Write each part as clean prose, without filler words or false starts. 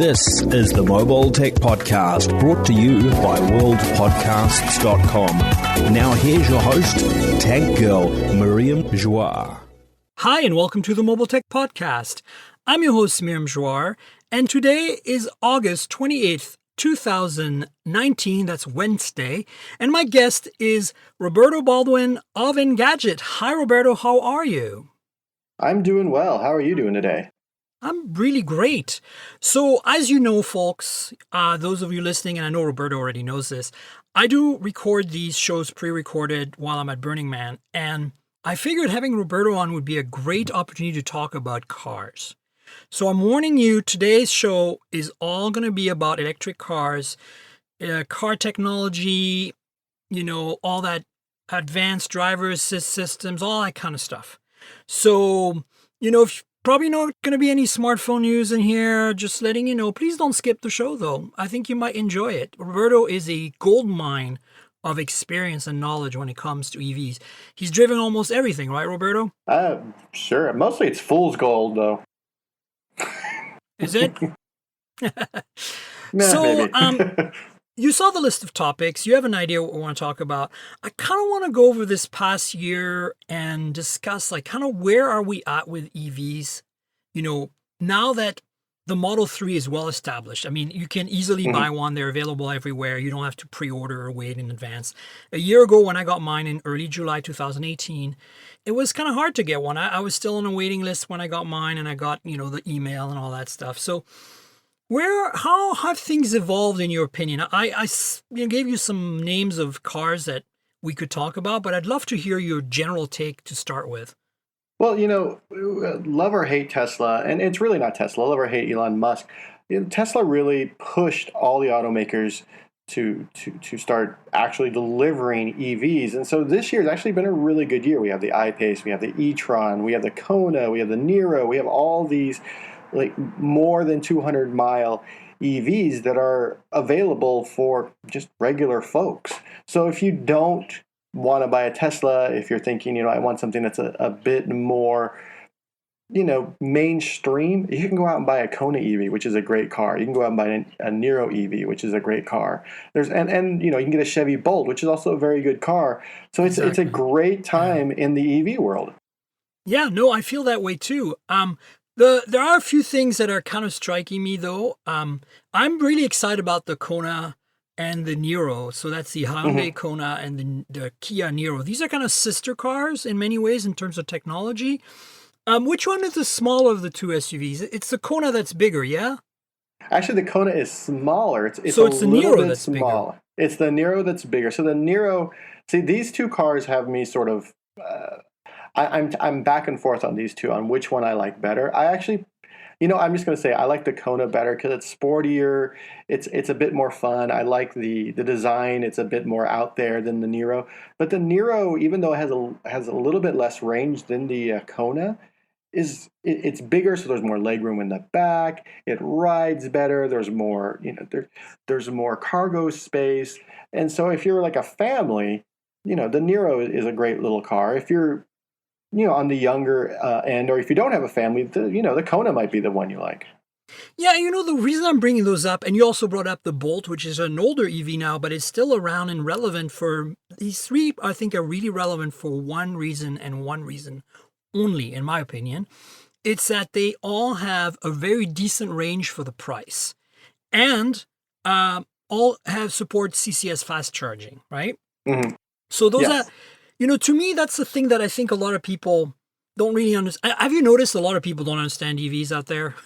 This is the Mobile Tech Podcast, brought to you by worldpodcasts.com. Now here's your host, Tech Girl, Miriam Joire. Hi, and welcome to the Mobile Tech Podcast. I'm your host, Miriam Joire, and today is August 28th, 2019. That's Wednesday. And my guest is Roberto Baldwin of Engadget. Hi, Roberto. How are you? I'm doing well. How are you doing today? I'm really great. So, as you know, folks, those of you listening, and I know Roberto already knows this, I do record these shows pre-recorded while I'm at Burning Man, and I figured having Roberto on would be a great opportunity to talk about cars. So I'm warning you, today's show is all going to be about electric cars, car technology, all that advanced driver assist systems, all that kind of stuff. So, if probably not going to be any smartphone news in here, just letting you know, please don't skip the show though. I think you might enjoy it. Roberto is a gold mine of experience and knowledge when it comes to EVs. He's driven almost everything, right, Roberto? Sure. Mostly it's fool's gold though. Is it? Maybe. You saw the list of topics. You have an idea what we want to talk about. I kind of want to go over this past year and discuss where are we at with EVs? Now that the Model 3 is well established. I mean, you can easily buy one. They're available everywhere. You don't have to pre-order or wait in advance. A year ago when I got mine in early July 2018, it was kind of hard to get one. I was still on a waiting list when I got mine, and I got, the email and all that stuff. So how have things evolved in your opinion? I gave you some names of cars that we could talk about, but I'd love to hear your general take to start with. Well, love or hate Tesla, and it's really not Tesla, love or hate Elon Musk. Tesla really pushed all the automakers to start actually delivering EVs. And so this year has actually been a really good year. We have the I-Pace, we have the e-tron, we have the Kona, we have the Niro, we have all these more than 200-mile EVs that are available for just regular folks. So if you don't want to buy a Tesla, if you're thinking, I want something that's a bit more, mainstream, you can go out and buy a Kona EV, which is a great car. You can go out and buy a Niro EV, which is a great car. There's and you can get a Chevy Bolt, which is also a very good car. So it's a great time in the EV world. Yeah, no, I feel that way too. There are a few things that are kind of striking me, though. I'm really excited about the Kona and the Niro. So that's the Hyundai Kona and the Kia Niro. These are kind of sister cars in many ways in terms of technology. Which one is the smaller of the two SUVs? It's the Kona that's bigger, yeah? Actually, the Kona is smaller. It's the Niro that's smaller. Bigger. It's the Niro that's bigger. So the Niro, these two cars have me sort of... I'm back and forth on these two, on which one I like better. I actually, I'm just going to say I like the Kona better because it's sportier. It's a bit more fun. I like the design. It's a bit more out there than the Niro. But the Niro, even though it has a little bit less range than the Kona, it's bigger, so there's more legroom in the back. It rides better. There's more, there's more cargo space. And so if you're like a family, the Niro is a great little car. If you're on the younger end, or if you don't have a family, the Kona might be the one you like. Yeah, the reason I'm bringing those up, and you also brought up the Bolt, which is an older EV now, but it's still around and relevant for these three, I think are really relevant for one reason and one reason only, in my opinion. It's that they all have a very decent range for the price, and all have support CCS fast charging, right? Mm-hmm. So those are... to me, that's the thing that I think a lot of people don't really understand. Have you noticed a lot of people don't understand EVs out there?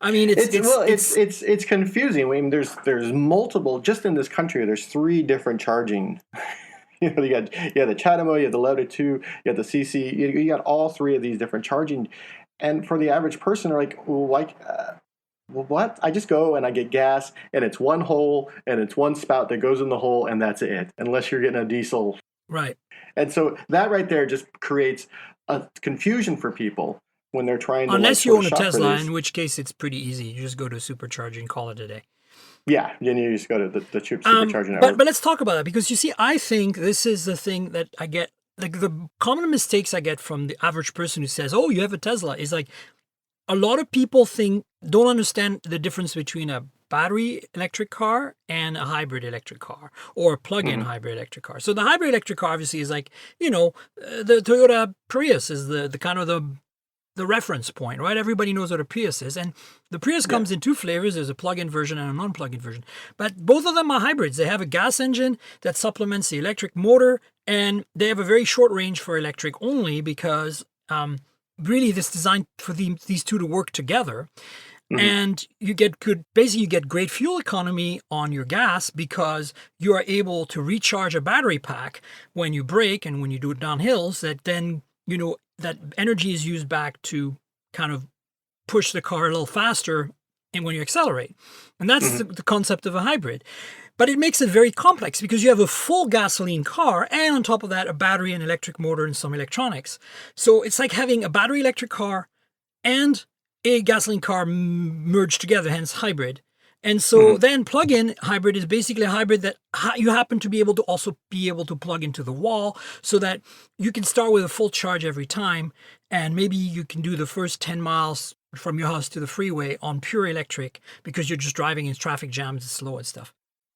I mean, it's confusing. I mean, there's multiple, just in this country, there's 3 different charging. You have the CHAdeMO, you have the Level 2, you have the CC. You got all 3 of these different charging. And for the average person, they're like, well, what? I just go and I get gas, and it's one hole, and it's one spout that goes in the hole, and that's it. Unless you're getting a diesel. Right. And so that right there just creates a confusion for people when they're trying to... Unless you own a Tesla, in which case it's pretty easy. You just go to supercharging and call it a day. Yeah, then you just go to the supercharging network. But let's talk about that, because you see, I think this is the thing that I get, the common mistakes I get from the average person who says, oh, you have a Tesla, is a lot of people think don't understand the difference between a battery electric car and a hybrid electric car or a plug-in hybrid electric car. So the hybrid electric car obviously is like, the Toyota Prius is the kind of the reference point, right? Everybody knows what a Prius is. And the Prius comes in two flavors. There's a plug-in version and a non-plug-in version. But both of them are hybrids. They have a gas engine that supplements the electric motor, and they have a very short range for electric only because really this is designed for these two to work together. And you get great fuel economy on your gas because you are able to recharge a battery pack when you brake and when you do it down hills, that then, that energy is used back to kind of push the car a little faster and when you accelerate. And that's the concept of a hybrid. But it makes it very complex because you have a full gasoline car and on top of that, a battery and electric motor and some electronics. So it's like having a battery electric car and a gasoline car merged together, hence hybrid. And so then plug-in hybrid is basically a hybrid that you happen to be able to plug into the wall so that you can start with a full charge every time. And maybe you can do the first 10 miles from your house to the freeway on pure electric because you're just driving in traffic jams, it's slow and stuff.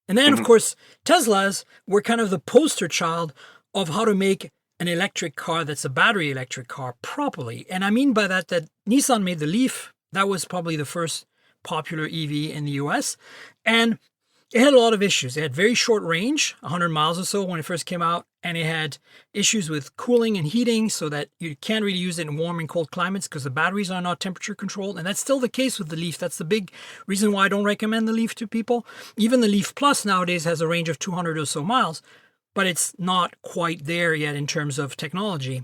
And then, of course, Teslas were kind of the poster child of how to make an electric car that's a battery electric car properly. And I mean by that Nissan made the Leaf. That was probably the first popular EV in the US. And it had a lot of issues. It had very short range, 100 miles or so when it first came out. And it had issues with cooling and heating so that you can't really use it in warm and cold climates because the batteries are not temperature controlled. And that's still the case with the Leaf. That's the big reason why I don't recommend the Leaf to people. Even the Leaf Plus nowadays has a range of 200 or so miles, but it's not quite there yet in terms of technology.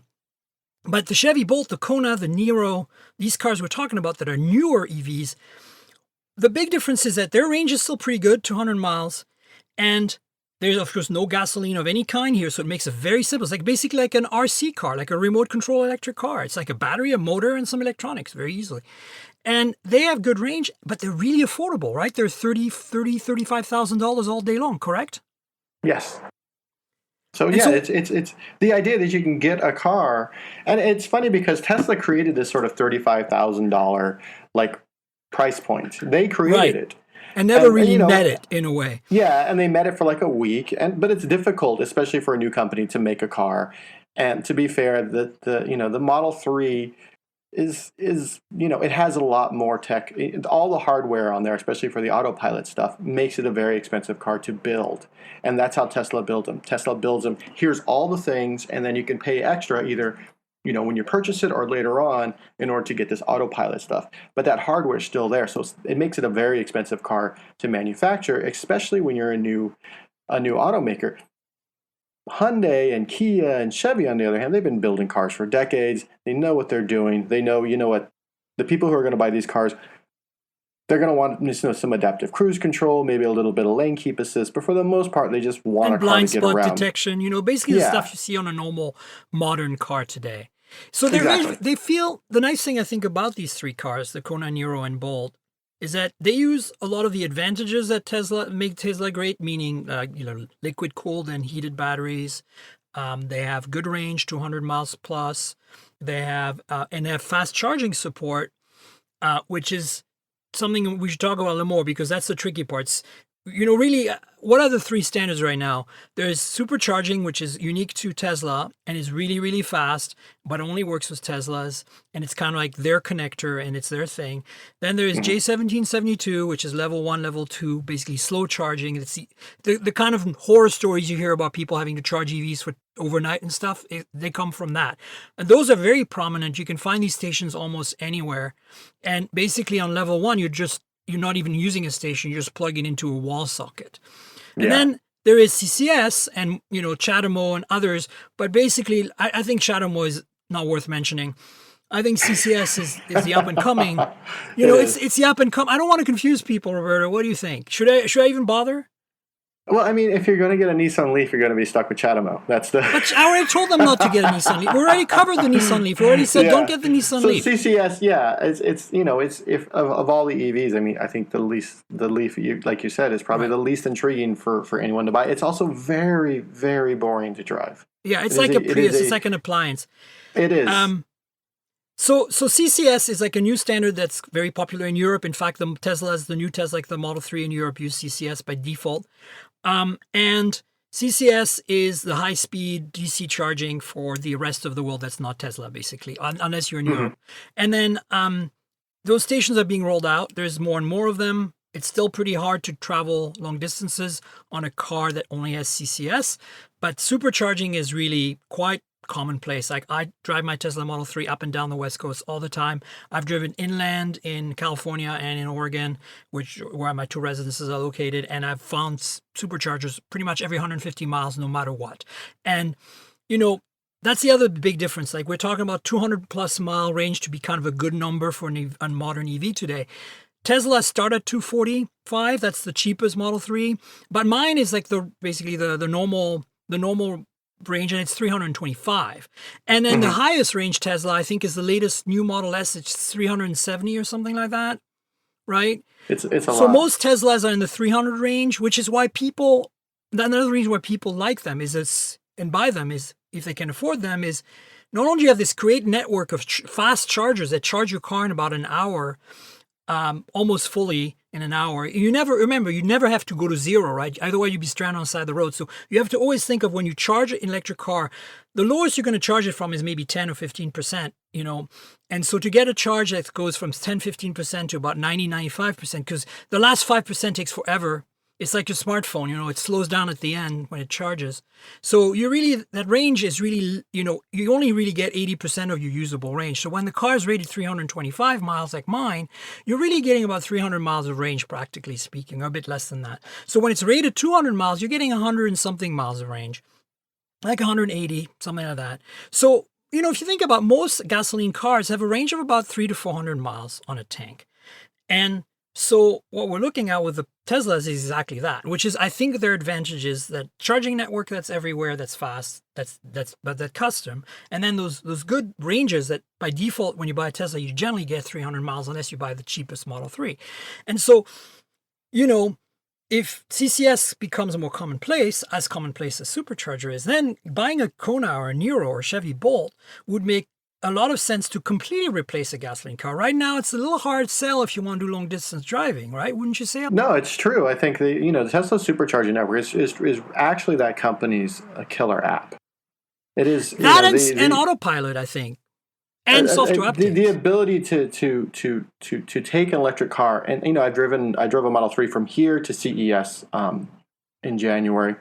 But the Chevy Bolt, the Kona, the Niro, these cars we're talking about that are newer EVs, the big difference is that their range is still pretty good, 200 miles, and there's, of course, no gasoline of any kind here, so it makes it very simple. It's like basically like an RC car, like a remote control electric car. It's like a battery, a motor, and some electronics very easily. And they have good range, but they're really affordable, right? They're $35,000 all day long, correct? Yes. So yeah, it's the idea that you can get a car, and it's funny because Tesla created this sort of $35,000 like price point. They created it. And never really met it in a way. Yeah, and they met it for like a week, but it's difficult, especially for a new company, to make a car. And to be fair, the Model 3 is it has a lot more tech. All the hardware on there, especially for the autopilot stuff, makes it a very expensive car to build. And that's how Tesla builds them. Tesla builds them. Here's all the things, and then you can pay extra either when you purchase it or later on in order to get this autopilot stuff. But that hardware is still there, so it makes it a very expensive car to manufacture, especially when you're a new automaker. Hyundai and Kia and Chevy, on the other hand, they've been building cars for decades. They know what they're doing. They know, what the people who are going to buy these cars, they're going to want some adaptive cruise control, maybe a little bit of lane keep assist, but for the most part, they just want a car to get around. Blind spot detection, basically the stuff you see on a normal modern car today. So they feel, the nice thing I think about these three cars, the Kona, Niro, and Bolt, is that they use a lot of the advantages that make Tesla great, meaning liquid cooled and heated batteries. They have good range, 200 miles plus. They have fast charging support, which is something we should talk about a little more because that's the tricky parts. Really, what are the three standards right now? There's supercharging, which is unique to Tesla and is really, really fast, but only works with Teslas. And it's kind of like their connector and it's their thing. Then there's J1772, which is level 1, level 2, basically slow charging. It's the kind of horror stories you hear about people having to charge EVs for overnight and stuff. They come from that. And those are very prominent. You can find these stations almost anywhere. And basically on level 1, you're not even using a station, you're just plugging into a wall socket. And then there is CCS and, CHAdeMO and others, but basically I think CHAdeMO is not worth mentioning. I think CCS is the up and coming. It's the up and coming. I don't want to confuse people, Roberto. What do you think? Should I even bother? Well, I mean, if you're going to get a Nissan Leaf, you're going to be stuck with CHAdeMO. But I already told them not to get a Nissan Leaf. We already covered the Nissan Leaf. We already said don't get the Nissan Leaf. So CCS, it's if of all the EVs, I mean, I think the Leaf, like you said, is probably the least intriguing for anyone to buy. It's also very, very boring to drive. Yeah, it's like a Prius. It's like an appliance. It is. So CCS is like a new standard that's very popular in Europe. In fact, the new Tesla, like the Model 3 in Europe, use CCS by default. And CCS is the high-speed DC charging for the rest of the world that's not Tesla, basically, unless you're in Europe. And then those stations are being rolled out. There's more and more of them. It's still pretty hard to travel long distances on a car that only has CCS, but supercharging is really quite commonplace. Like I drive my Tesla Model 3 up and down the West Coast all the time. I've driven inland in California and in Oregon, where my two residences are located, and I've found superchargers pretty much every 150 miles, no matter what. And that's the other big difference. Like we're talking about 200 plus mile range to be kind of a good number for a modern EV today. Tesla start at 245. That's the cheapest Model 3, but mine is like basically the normal range, and it's 325. And then the highest range Tesla, I think, is the latest new Model S. It's 370 or something like that, right? It's a lot. So most Teslas are in the 300 range, which is why another reason why people like them and buy them is, if they can afford them, is not only do you have this great network of fast chargers that charge your car in about an hour, almost fully in an hour. You never have to go to zero, right? Otherwise you'd be stranded on the side of the road. So you have to always think of, when you charge an electric car, the lowest you're going to charge it from is maybe 10 or 15%, And so to get a charge that goes from 10, 15% to about 90, 95%, because the last 5% takes forever. It's like your smartphone, it slows down at the end when it charges. So that range is really, you only really get 80% of your usable range. So when the car is rated 325 miles like mine, you're really getting about 300 miles of range, practically speaking, or a bit less than that. So when it's rated 200 miles, you're getting 100 and something miles of range, like 180, something like that. So, if you think about, most gasoline cars have a range of about 300 to 400 miles on a tank. And so what we're looking at with the Teslas is exactly that, which is, I think their advantage is that charging network that's everywhere, that's fast, that's custom, and then those good ranges that by default, when you buy a Tesla, you generally get 300 miles unless you buy the cheapest Model 3. And so, if CCS becomes a more commonplace as supercharger is, then buying a Kona or a Niro or a Chevy Bolt would make a lot of sense to completely replace a gasoline car. Right now, it's a little hard sell if you want to do long distance driving, right? Wouldn't you say? No, it's true. I think the Tesla supercharging network is actually that company's killer app. It is that and autopilot, I think, and software updates. The ability to take an electric car, and I drove a Model 3 from here to CES in January,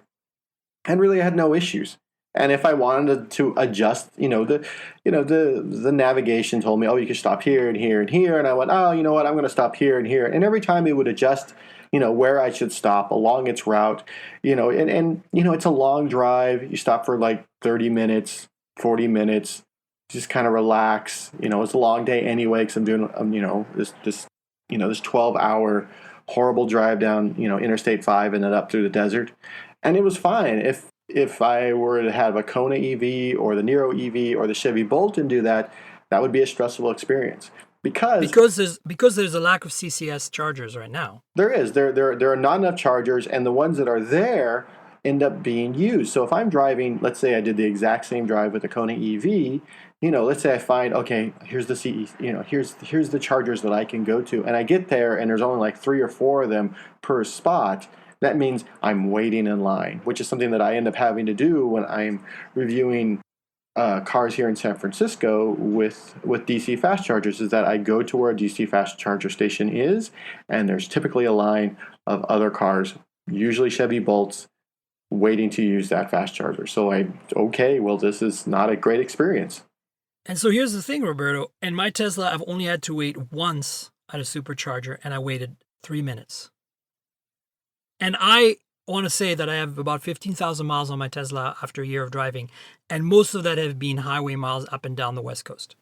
and really I had no issues. And if I wanted to adjust, the navigation told me, oh, you can stop here and here and here. And I went, oh, you know what? I'm going to stop here and here. And every time it would adjust, where I should stop along its route, and it's a long drive. You stop for like 30 minutes, 40 minutes, just kind of relax. It's a long day anyway, because I'm doing, this 12-hour horrible drive down, Interstate 5 and then up through the desert. And it was fine. If I were to have a Kona EV or the Niro EV or the Chevy Bolt and do that, that would be a stressful experience. Because there's a lack of CCS chargers right now. There is. There are not enough chargers, and the ones that are there end up being used. So if I'm driving, let's say I did the exact same drive with the Kona EV, let's say I find, okay, here's the here's the chargers that I can go to, and I get there and there's only like 3 or 4 of them per spot. That means I'm waiting in line, which is something that I end up having to do when I'm reviewing cars here in San Francisco with DC fast chargers, is that I go to where a DC fast charger station is, and there's typically a line of other cars, usually Chevy Bolts, waiting to use that fast charger. So this is not a great experience. And so here's the thing, Roberto. In my Tesla, I've only had to wait once at a supercharger, and I waited 3 minutes. And I want to say that I have about 15,000 miles on my Tesla after a year of driving, and most of that have been highway miles up and down the West Coast.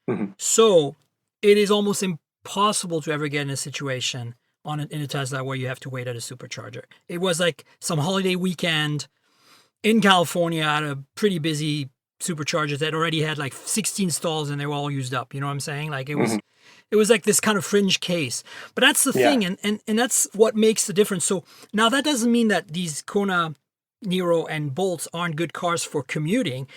Mm-hmm. So it is almost impossible to ever get in a situation in a Tesla where you have to wait at a supercharger. It was like some holiday weekend in California at a pretty busy supercharger that already had like 16 stalls and they were all used up. You know what I'm saying? Like it was... Mm-hmm. It was like this kind of fringe case. But that's the thing, and that's what makes the difference. So now that doesn't mean that these Kona Nero and Bolts aren't good cars for commuting.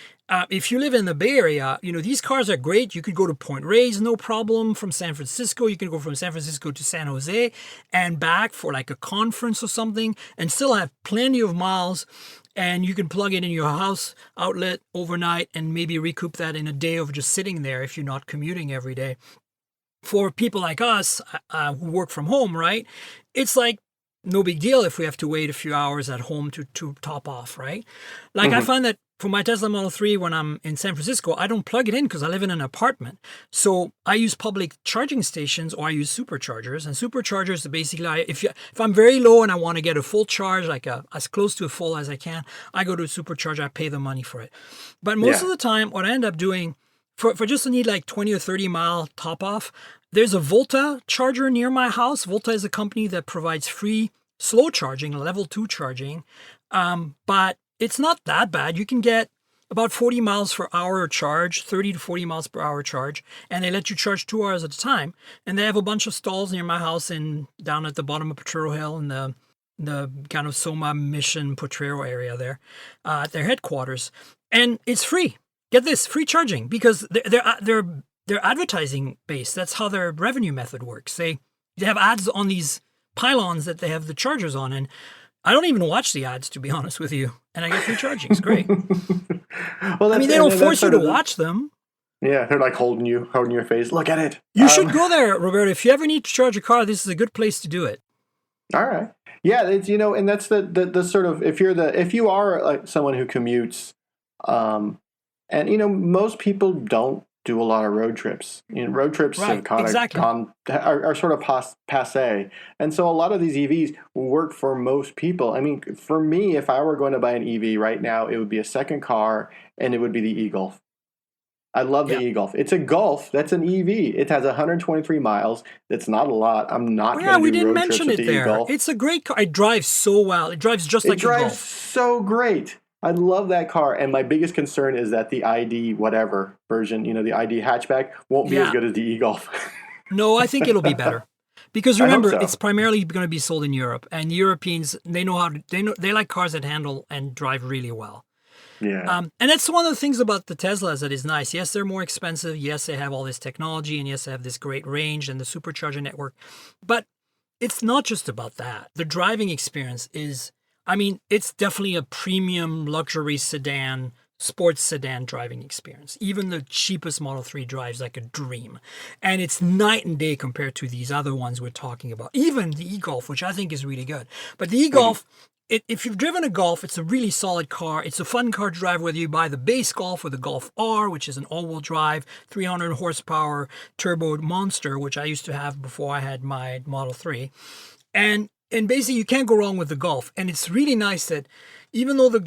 If you live in the Bay Area, these cars are great. You could go to Point Reyes, no problem. From San Francisco, you can go from San Francisco to San Jose and back for like a conference or something and still have plenty of miles. And you can plug it in your house outlet overnight and maybe recoup that in a day of just sitting there if you're not commuting every day. For people like us who work from home, right? It's like no big deal if we have to wait a few hours at home to top off, right? Like I find that for my Tesla Model 3, when I'm in San Francisco, I don't plug it in because I live in an apartment. So I use public charging stations or I use superchargers. And superchargers are basically, if I'm very low and I want to get a full charge, like as close to a full as I can, I go to a supercharger, I pay the money for it. But most of the time, what I end up doing, for just to need like 20 or 30 mile top off, there's a Volta charger near my house. Volta is a company that provides free slow charging, level 2 charging. But it's not that bad. You can get about 40 miles per hour charge, 30 to 40 miles per hour charge, and they let you charge 2 hours at a time. And they have a bunch of stalls near my house and down at the bottom of Potrero Hill in the kind of Soma Mission Potrero area there at their headquarters. And it's free. Get this, free charging, because they're advertising based. That's how their revenue method works. They have ads on these pylons that they have the chargers on, and I don't even watch the ads, to be honest with you, and I get free charging. It's great. Well, I mean, they don't force you to watch them. Yeah, they're like holding your face. Look at it. You should go there, Roberto. If you ever need to charge a car, this is a good place to do it. All right. Yeah, it's, and that's the sort of, if you are like someone who commutes, and most people don't do a lot of road trips. Road trips have kind of are sort of passé, and so a lot of these EVs work for most people. I mean, for me, if I were going to buy an EV right now, it would be a second car, and it would be the e-Golf. I love the e-Golf. It's a Golf. That's an EV. It has 123 miles. That's not a lot. I'm not going to do road trips with the e-Golf. It's a great car. It drives so well. It drives just like a Golf. It drives so great. I love that car, and my biggest concern is that the ID whatever version, the ID hatchback, won't be as good as the e-Golf. No, I think it'll be better. Because remember, it's primarily going to be sold in Europe, and Europeans, they like cars that handle and drive really well. Yeah. And that's one of the things about the Teslas that is nice. Yes, they're more expensive. Yes, they have all this technology, and yes, they have this great range and the supercharger network. But it's not just about that. The driving experience is, it's definitely a premium luxury sedan, sports sedan driving experience. Even the cheapest Model 3 drives like a dream. And it's night and day compared to these other ones we're talking about. Even the e-Golf, which I think is really good. But the e-Golf, if you've driven a Golf, it's a really solid car. It's a fun car to drive, whether you buy the base Golf or the Golf R, which is an all-wheel drive, 300 horsepower turbo monster, which I used to have before I had my Model 3. And basically, you can't go wrong with the Golf. And it's really nice that even though the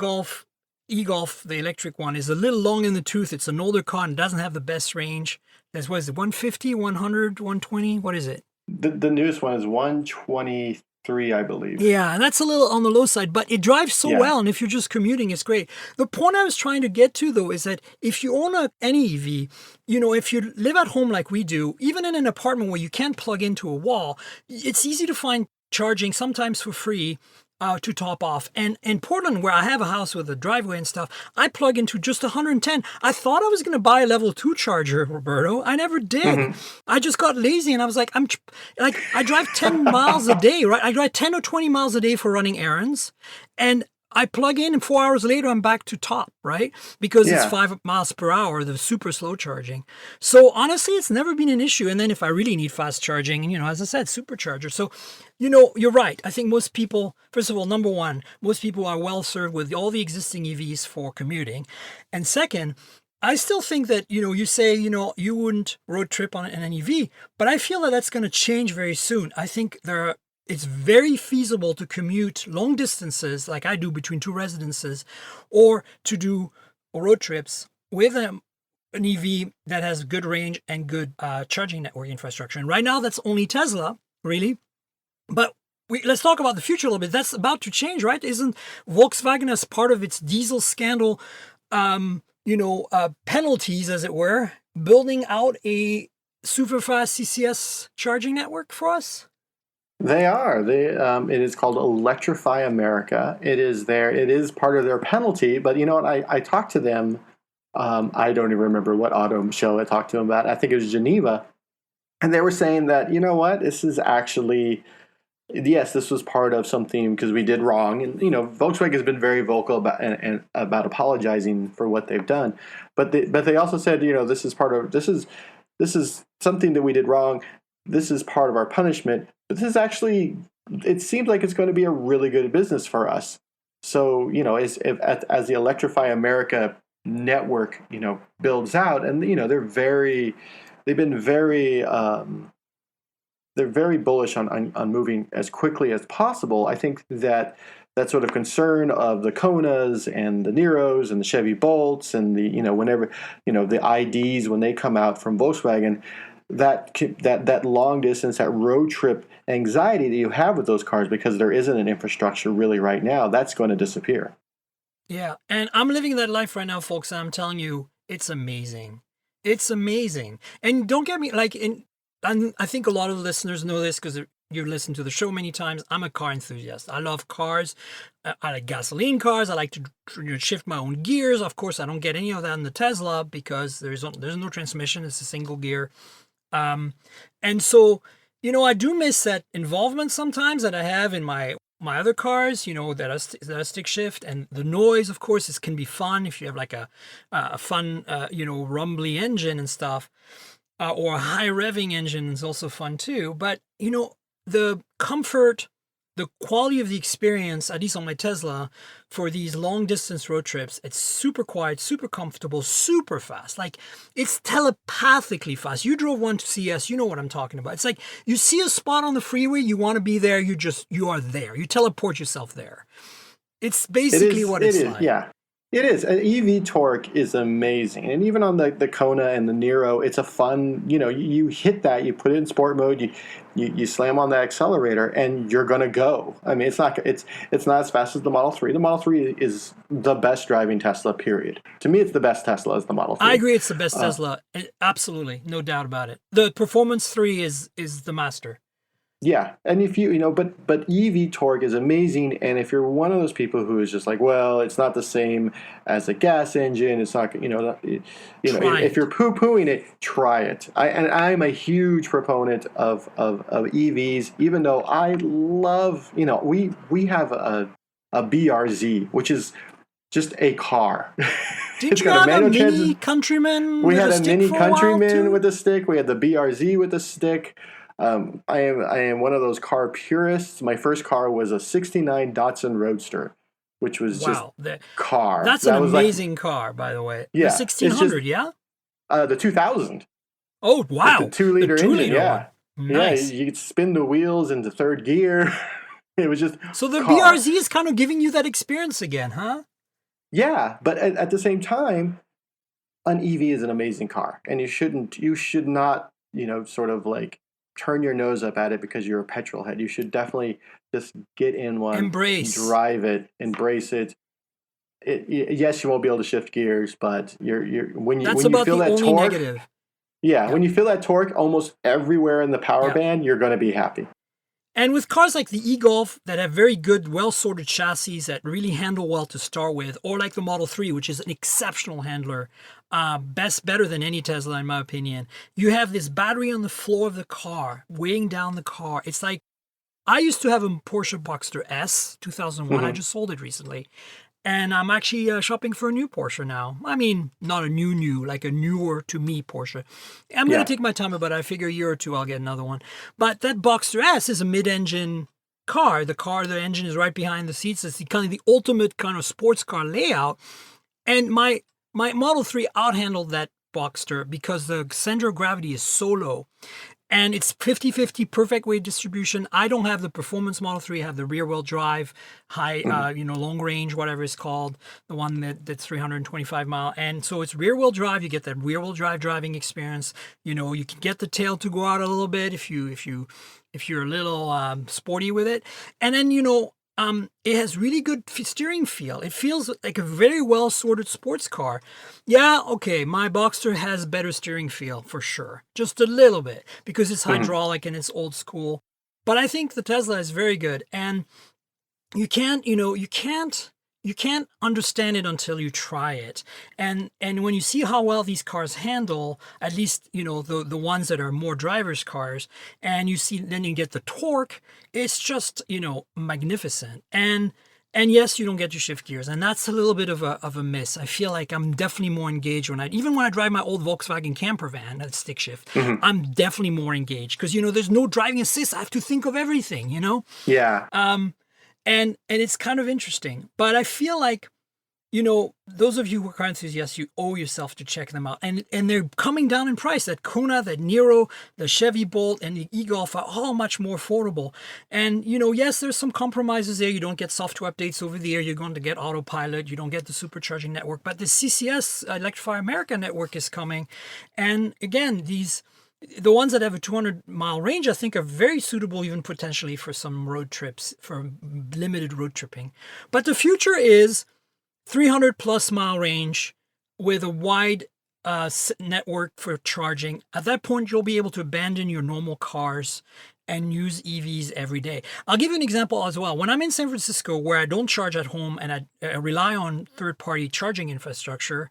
e-Golf, the electric one, is a little long in the tooth, it's an older car and doesn't have the best range. That's, what is it, 150, 100, 120? What is it? The newest one is 123, I believe. Yeah, and that's a little on the low side, but it drives so well, and if you're just commuting, it's great. The point I was trying to get to, though, is that if you own any EV, if you live at home like we do, even in an apartment where you can't plug into a wall, it's easy to find charging, sometimes for free, to top off. And in Portland, where I have a house with a driveway and stuff, I plug into just 110. I thought I was going to buy a level 2 charger, Roberto. I never did. I just got lazy, and I was like, I drive 10 miles a day, right? I drive 10 or 20 miles a day for running errands, and I plug in, and 4 hours later, I'm back to top, right? Because it's 5 miles per hour, the super slow charging. So honestly, it's never been an issue. And then if I really need fast charging, as I said, supercharger. So, you're right. I think most people, first of all, number one, most people are well served with all the existing EVs for commuting. And second, I still think that, you say, you wouldn't road trip on an EV, but I feel that that's going to change very soon. I think it's very feasible to commute long distances like I do between two residences, or to do road trips with an EV that has good range and good charging network infrastructure. And right now, that's only Tesla, really. But let's talk about the future a little bit. That's about to change, right? Isn't Volkswagen, as part of its diesel scandal, penalties, as it were, building out a super fast CCS charging network for us? They are. It is called Electrify America. It is there. It is part of their penalty. But you know what? I talked to them. I don't even remember what auto show I talked to them about. I think it was Geneva, and they were saying that you know what? This is actually yes, this was part of something because we did wrong, and you know Volkswagen has been very vocal about and about apologizing for what they've done. But they also said you know this is something that we did wrong. This is part of our punishment. But this is actually, it seems like it's going to be a really good business for us. So, you know, as the Electrify America network, you know, builds out, and you know, they've been they're very bullish on moving as quickly as possible. I think that that sort of concern of the Konas and the Neros and the Chevy Bolts and the you know whenever you know the IDs when they come out from Volkswagen, that long distance, that road trip anxiety that you have with those cars because there isn't an infrastructure really right now, that's going to disappear. Yeah, and I'm living that life right now, folks. And I'm telling you, it's amazing. It's amazing. And don't get me and I think a lot of the listeners know this because you listen to the show many times. I'm a car enthusiast. I love cars. I like gasoline cars. I like to shift my own gears. Of course, I don't get any of that in the Tesla because there's no transmission. It's a single gear. And so, you know, I do miss that involvement sometimes that I have in my other cars, you know, that are stick shift, and the noise, of course, can be fun if you have like a fun, you know, rumbly engine and stuff, or a high revving engine is also fun too. But you know, the comfort, the quality of the experience, at least on my Tesla, for these long distance road trips, it's super quiet, super comfortable, super fast. Like it's telepathically fast. You drove one to CS, you know what I'm talking about. It's like you see a spot on the freeway, you want to be there, you are there. You teleport yourself there. It's basically what it's like. Yeah. It is. EV torque is amazing. And even on the Kona and the Nero, it's a fun, you know, you hit that, you put it in sport mode, you slam on the accelerator and you're going to go. I mean, it's not as fast as the Model 3. The Model 3 is the best driving Tesla, period. To me, it's the best Tesla is the Model 3. I agree it's the best Tesla. Absolutely. No doubt about it. The Performance 3 is the master. Yeah, and if you know, but EV torque is amazing, and if you're one of those people who is just like, well, it's not the same as a gas engine, it's not, if you're poo-pooing it, try it. I'm a huge proponent of EVs, even though I love, you know, we have a BRZ, which is just a car. Did you have a Mini Countryman? We had a Mini Countryman with a stick. We had the BRZ with a stick. I am one of those car purists. My first car was a '69 Datsun Roadster, which was just car. That's an amazing car, by the way. Yeah, the 1600, yeah. The 2000. Oh wow, the 2-liter engine. Yeah, nice. Yeah. You could spin the wheels into third gear. It was just so the BRZ is kind of giving you that experience again, huh? Yeah, but at the same time, an EV is an amazing car, and you should not, you know, sort of like turn your nose up at it because you're a petrol head. You should definitely just get in one, drive it, embrace it. Yes, you won't be able to shift gears, but when you feel that torque. Negative. Yeah, when you feel that torque almost everywhere in the power band, you're going to be happy. And with cars like the e-Golf that have very good, well-sorted chassis that really handle well to start with, or like the Model 3, which is an exceptional handler, better than any Tesla in my opinion, you have this battery on the floor of the car, weighing down the car. It's like, I used to have a Porsche Boxster S, 2001. I just sold it recently. And I'm actually shopping for a new Porsche now. I mean, not a new, like a newer to me Porsche. I'm going to take my time about it. I figure a year or two I'll get another one. But that Boxster S is a mid-engine car. The engine is right behind the seats. It's the ultimate kind of sports car layout. And my Model 3 outhandled that Boxster because the center of gravity is so low. And it's 50-50 perfect weight distribution. I don't have the performance Model 3. I have the rear-wheel drive, high, long range, whatever it's called, the one that's 325 mile. And so it's rear-wheel drive. You get that rear-wheel drive driving experience. You know, you can get the tail to go out a little bit if you're a little sporty with it. And then, you know, it has really good steering feel. It feels like a very well-sorted sports car. Yeah, okay, my Boxster has better steering feel for sure. Just a little bit because it's hydraulic and it's old school. But I think the Tesla is very good, and you can't understand it until you try it. And when you see how well these cars handle, at least the ones that are more drivers cars, and then you get the torque, it's just magnificent. And yes, you don't get your shift gears, and that's a little bit of a miss. I feel like I'm definitely more engaged when I drive my old Volkswagen camper van at stick shift. I'm definitely more engaged because there's no driving assist. I have to think of everything. Yeah. And it's kind of interesting, but I feel like those of you who are car enthusiasts, you owe yourself to check them out, and they're coming down in price. That Kona, that Niro, the Chevy Bolt, and the e-Golf are all much more affordable. And yes, there's some compromises there. You don't get software updates over the air. You're going to get autopilot. You don't get the supercharging network, but the CCS Electrify America network is coming. And again, the ones that have a 200-mile range, I think, are very suitable, even potentially for some road trips, for limited road tripping. But the future is 300-plus mile range with a wide network for charging. At that point, you'll be able to abandon your normal cars and use EVs every day. I'll give you an example as well. When I'm in San Francisco, where I don't charge at home and I rely on third-party charging infrastructure,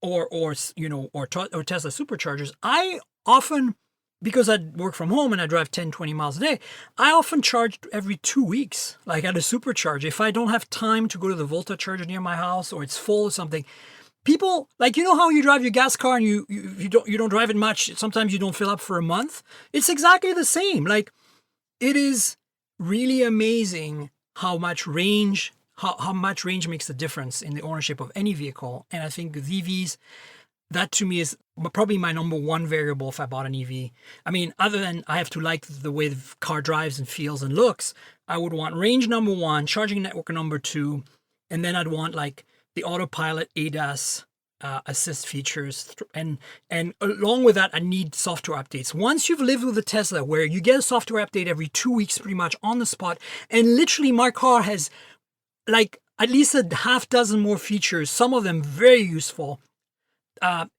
or Tesla superchargers, I often, because I work from home and I drive 10, 20 miles a day, I often charge every 2 weeks, like at a supercharger. If I don't have time to go to the Volta charger near my house, or it's full or something, people, like, how you drive your gas car and you don't drive it much. Sometimes you don't fill up for a month. It's exactly the same. Like, it is really amazing how much range makes a difference in the ownership of any vehicle. And I think with EVs, that to me is probably my number one variable if I bought an EV. I mean, other than I have to like the way the car drives and feels and looks, I would want range number one, charging network number two, and then I'd want like the autopilot ADAS assist features. And along with that, I need software updates. Once you've lived with a Tesla where you get a software update every 2 weeks pretty much on the spot, and literally my car has like at least a half dozen more features, some of them very useful,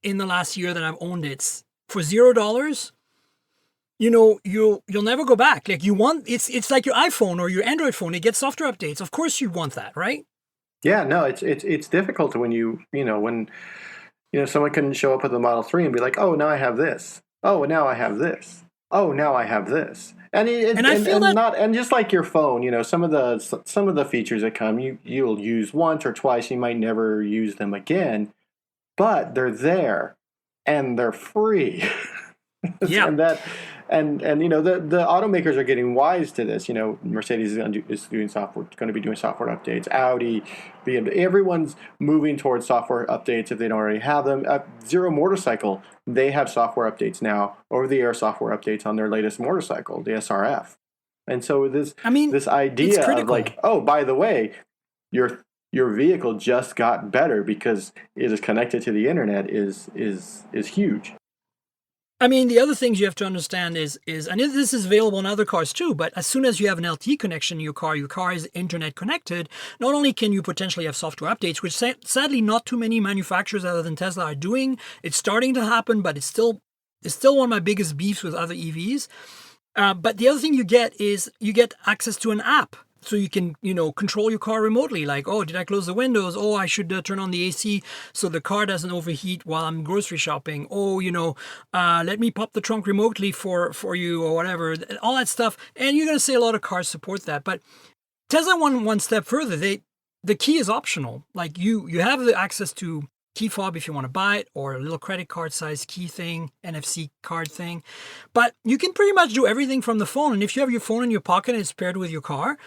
in the last year that I've owned it, for $0, you'll never go back. Like, it's like your iPhone or your Android phone. It gets software updates. Of course you want that, right? Yeah, no, it's difficult when someone can show up with a Model 3 and be like, oh, now I have this. Oh, now I have this. Oh, now I have this. And just like your phone, some of the features that come, you'll use once or twice. You might never use them again, but they're there and they're free. Yeah. and the automakers are getting wise to this. Mercedes is going to be doing software updates. Audi, BMW, everyone's moving towards software updates if they don't already have them. Zero Motorcycle, they have software updates now, over-the-air software updates on their latest motorcycle, the SRF. And so this idea of like, oh, by the way, your vehicle just got better because it is connected to the internet is huge. I mean, the other things you have to understand is, and this is available in other cars too, but as soon as you have an LTE connection in your car is internet connected, not only can you potentially have software updates, which sadly not too many manufacturers other than Tesla are doing. It's starting to happen, but it's still one of my biggest beefs with other EVs. But the other thing you get is you get access to an app. So you can, control your car remotely. Like, oh, did I close the windows? Oh, I should turn on the AC so the car doesn't overheat while I'm grocery shopping. Oh, let me pop the trunk remotely for you or whatever. All that stuff. And you're going to say a lot of cars support that. But Tesla went one step further. The key is optional. Like you have the access to key fob if you want to buy it, or a little credit card size key thing, NFC card thing. But you can pretty much do everything from the phone. And if you have your phone in your pocket and it's paired with your car,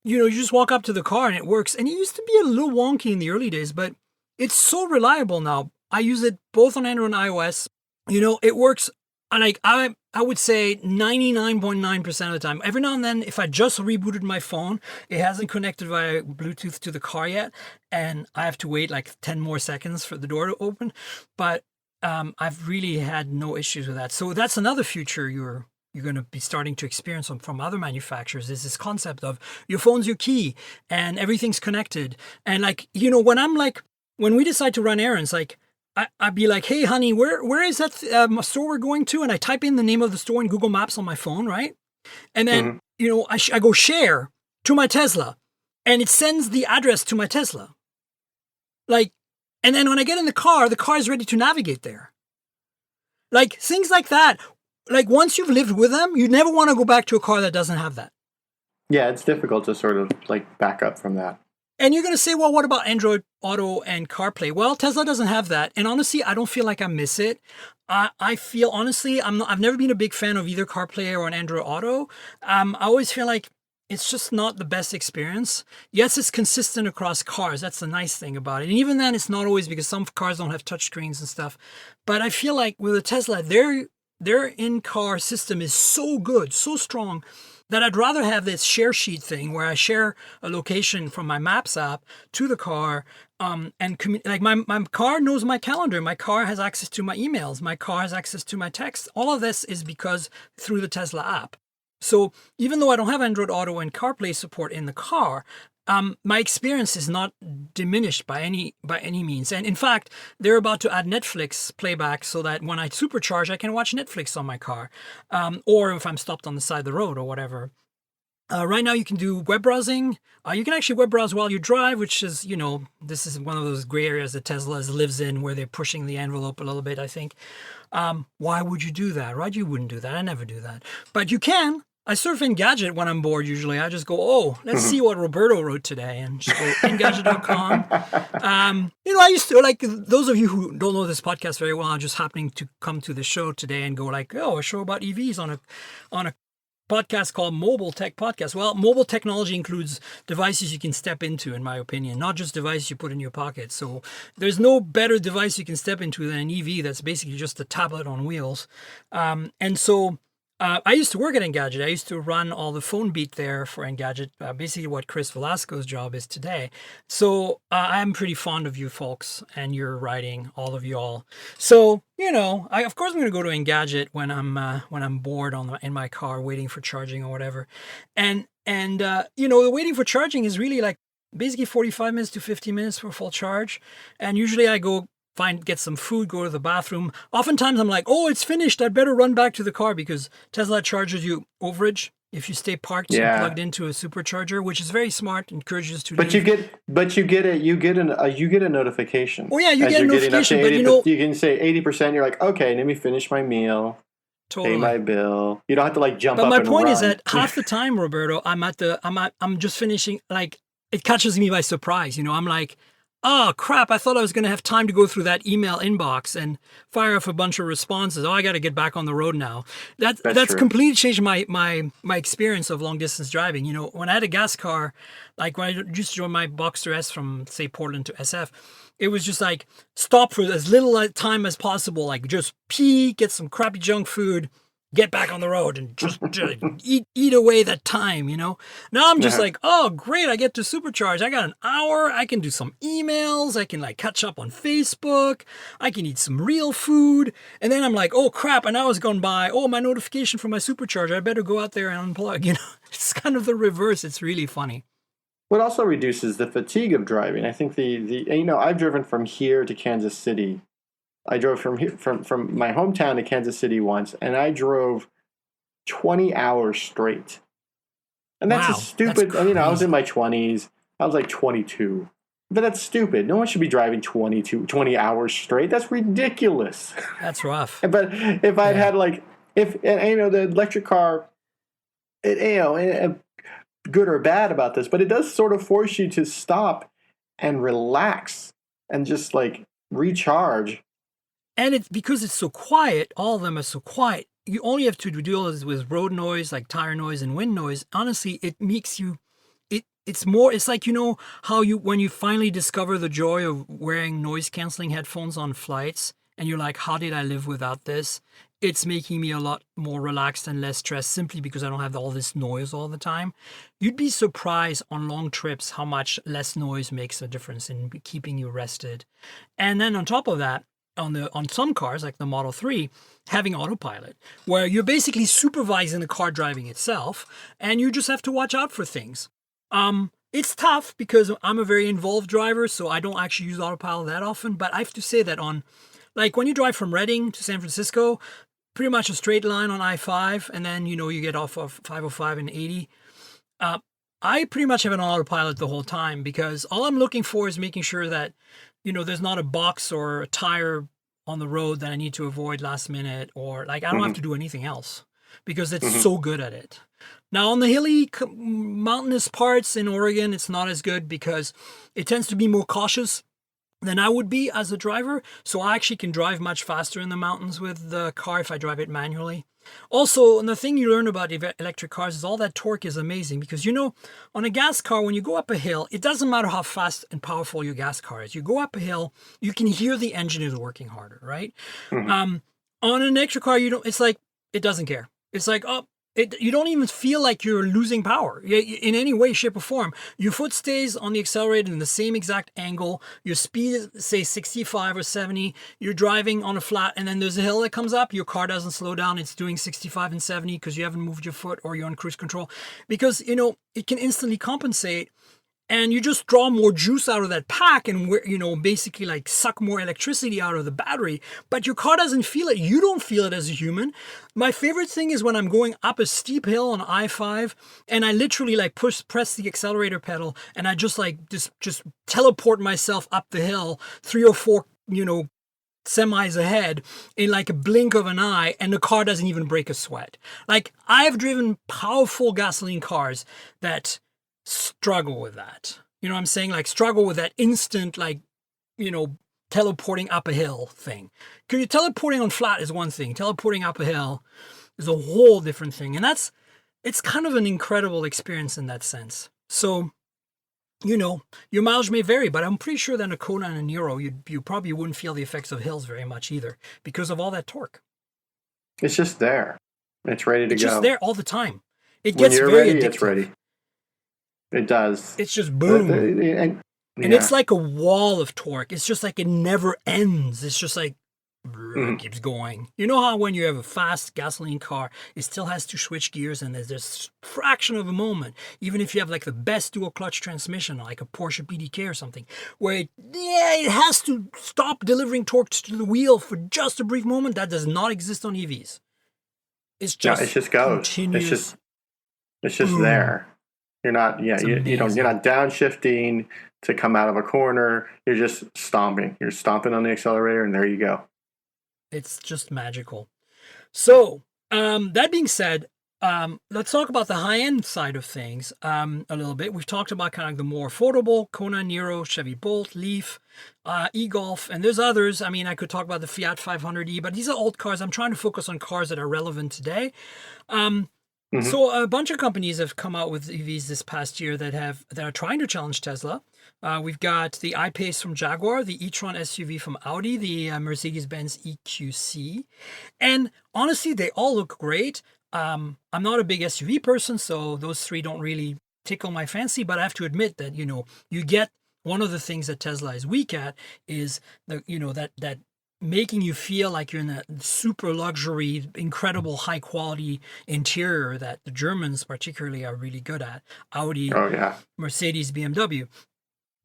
you just walk up to the car and it works. And it used to be a little wonky in the early days, but it's so reliable now. I use it both on Android and iOS. It works. Like I would say 99.9% of the time. Every now and then, if I just rebooted my phone, it hasn't connected via Bluetooth to the car yet, and I have to wait like 10 more seconds for the door to open. But I've really had no issues with that. So that's another future you're going to be starting to experience from other manufacturers, is this concept of your phone's your key and everything's connected. And when we decide to run errands, like I'd be like, hey, honey, where is that store we're going to? And I type in the name of the store in Google Maps on my phone, right? And then, I go share to my Tesla, and it sends the address to my Tesla. Like, and then when I get in the car is ready to navigate there. Like, things like that. Like, once you've lived with them, you never want to go back to a car that doesn't have that. Yeah, it's difficult to sort of like back up from that. And you're going to say, well, what about Android Auto and CarPlay? Well, Tesla doesn't have that. And honestly, I don't feel like I miss it. I feel, honestly, I've never been a big fan of either CarPlay or an Android Auto. I always feel like it's just not the best experience. Yes, it's consistent across cars. That's the nice thing about it. And even then, it's not always, because some cars don't have touchscreens and stuff. But I feel like with a Tesla, their in-car system is so good, so strong, that I'd rather have this share sheet thing where I share a location from my Maps app to the car, and like my car knows my calendar. My car has access to my emails. My car has access to my text. All of this is because through the Tesla app. So even though I don't have Android Auto and CarPlay support in the car, my experience is not diminished by any means. And in fact, they're about to add Netflix playback so that when I supercharge, I can watch Netflix on my car, or if I'm stopped on the side of the road or whatever. Right now, you can do web browsing. You can actually web browse while you drive, which is, this is one of those gray areas that Tesla lives in, where they're pushing the envelope a little bit, I think. Why would you do that, right? You wouldn't do that. I never do that. But you can. I surf Engadget when I'm bored usually. I just go, let's see what Roberto wrote today, and just go Engadget.com. I used to, like, those of you who don't know this podcast very well, are just happening to come to the show today and go like, a show about EVs on a podcast called Mobile Tech Podcast. Well, mobile technology includes devices you can step into, in my opinion, not just devices you put in your pocket. So there's no better device you can step into than an EV that's basically just a tablet on wheels. I used to work at Engadget. I used to run all the phone beat there for Engadget, basically what Chris Velasco's job is today. So I'm pretty fond of you folks and your writing, all of y'all. So, of course I'm going to go to Engadget when I'm bored in my car waiting for charging or whatever. And the waiting for charging is really like basically 45 minutes to 50 minutes for full charge. And usually I go get some food, go to the bathroom. Oftentimes I'm like, it's finished. I'd better run back to the car, because Tesla charges you overage if you stay parked and plugged into a supercharger, which is very smart. Encourages to. But leave. you get a notification. Oh yeah, you get a notification. But you can say 80%. You're like, okay, let me finish my meal. Totally. Pay my bill. You don't have to like jump up and run. But my point is that half the time, Roberto, I'm just finishing. Like, it catches me by surprise. I'm like, oh, crap, I thought I was going to have time to go through that email inbox and fire off a bunch of responses. I got to get back on the road now. That's completely changed my experience of long-distance driving. When I had a gas car, like when I used to drive my Boxster S from, say, Portland to SF, it was just like stop for as little time as possible, like just pee, get some crappy junk food, get back on the road and just eat away that time, Now I'm just like, oh, great, I get to supercharge. I got an hour. I can do some emails. I can like catch up on Facebook. I can eat some real food. And then I'm like, oh, crap, an hour's gone by. Oh, my notification from my supercharger. I better go out there and unplug. It's kind of the reverse. It's really funny. What also reduces the fatigue of driving, I think I've driven from here to Kansas City. I drove from my hometown to Kansas City once, and I drove 20 hours straight. And that's stupid. I was in my 20s. I was like 22. But that's stupid. No one should be driving 20 hours straight. That's ridiculous. That's rough. But if I'd had the electric car, good or bad about this, but it does sort of force you to stop and relax and just like recharge. And it's because it's so quiet, all of them are so quiet. You only have to deal with road noise, like tire noise and wind noise. Honestly, it makes you, it's like, how when you finally discover the joy of wearing noise canceling headphones on flights, and you're like, how did I live without this? It's making me a lot more relaxed and less stressed simply because I don't have all this noise all the time. You'd be surprised on long trips how much less noise makes a difference in keeping you rested. And then on top of that, on some cars like the Model 3, having autopilot, where you're basically supervising the car driving itself, and you just have to watch out for things. It's tough because I'm a very involved driver, so I don't actually use autopilot that often. But I have to say that like when you drive from Reading to San Francisco, pretty much a straight line on I-5, and then, you get off of 505 and 80. I pretty much have an autopilot the whole time because all I'm looking for is making sure that, there's not a box or a tire on the road that I need to avoid last minute, or like I don't have to do anything else because it's so good at it. Now, on the hilly, mountainous parts in Oregon, it's not as good because it tends to be more cautious than I would be as a driver. So I actually can drive much faster in the mountains with the car if I drive it manually. Also, and the thing you learn about electric cars is all that torque is amazing because, on a gas car, when you go up a hill, it doesn't matter how fast and powerful your gas car is. You go up a hill, you can hear the engine is working harder, right? On an electric car, it's like, it doesn't care. It's like, you don't even feel like you're losing power in any way, shape, or form. Your foot stays on the accelerator in the same exact angle. Your speed is, say, 65 or 70. You're driving on a flat, and then there's a hill that comes up. Your car doesn't slow down. It's doing 65 and 70 because you haven't moved your foot or you're on cruise control. Because, it can instantly compensate. And you just draw more juice out of that pack and, basically like suck more electricity out of the battery. But your car doesn't feel it. You don't feel it as a human. My favorite thing is when I'm going up a steep hill on I-5 and I literally like press the accelerator pedal and I just just teleport myself up the hill 3 or 4, semis ahead in like a blink of an eye, and the car doesn't even break a sweat. Like, I've driven powerful gasoline cars that struggle with that. You know what I'm saying? Like, struggle with that instant, teleporting up a hill thing. Because teleporting on flat is one thing. Teleporting up a hill is a whole different thing. And it's kind of an incredible experience in that sense. So, your mileage may vary, but I'm pretty sure that a Kona and a Niro, you probably wouldn't feel the effects of hills very much either because of all that torque. It's just there. It's ready to go. It's just there all the time. It When gets you're very ready, addictive. it's ready. It does. It's just boom. And It's like a wall of torque. It's just like it never ends. It's just like keeps going. You know how when you have a fast gasoline car, it still has to switch gears and there's this fraction of a moment, even if you have like the best dual clutch transmission, like a Porsche PDK or something, where it has to stop delivering torque to the wheel for just a brief moment. That does not exist on EVs. It just goes. Continuous. It's just there. You're not, you're not downshifting to come out of a corner. You're just stomping. You're stomping on the accelerator, and there you go. It's just magical. So, that being said, let's talk about the high-end side of things a little bit. We've talked about kind of the more affordable Kona, Niro, Chevy Bolt, Leaf, e-Golf, and there's others. I mean, I could talk about the Fiat 500e, but these are old cars. I'm trying to focus on cars that are relevant today. So a bunch of companies have come out with EVs this past year that are trying to challenge Tesla. We've got the I-Pace from Jaguar, the e-tron SUV from Audi, the Mercedes-Benz EQC. And honestly, they all look great. I'm not a big SUV person, so those three don't really tickle my fancy, but I have to admit that, you get one of the things that Tesla is weak at is that making you feel like you're in that super luxury, incredible high quality interior that the Germans particularly are really good at. Audi, Mercedes, BMW,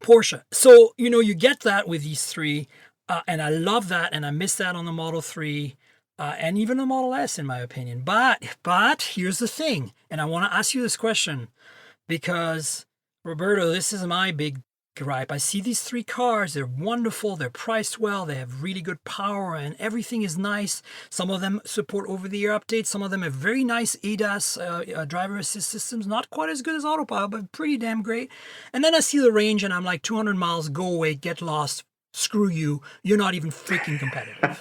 Porsche. So, you get that with these three. And I love that. And I miss that on the Model 3 and even the Model S, in my opinion. But here's the thing. And I want to ask you this question because, Roberto, this is my big gripe. I see these three cars. They're wonderful. They're priced well. They have really good power and everything is nice. Some of them support over-the-air updates. Some of them have very nice ADAS, driver assist systems. Not quite as good as autopilot, but pretty damn great. And then I see the range and I'm like, 200 miles, go away, get lost. Screw you. You're not even freaking competitive.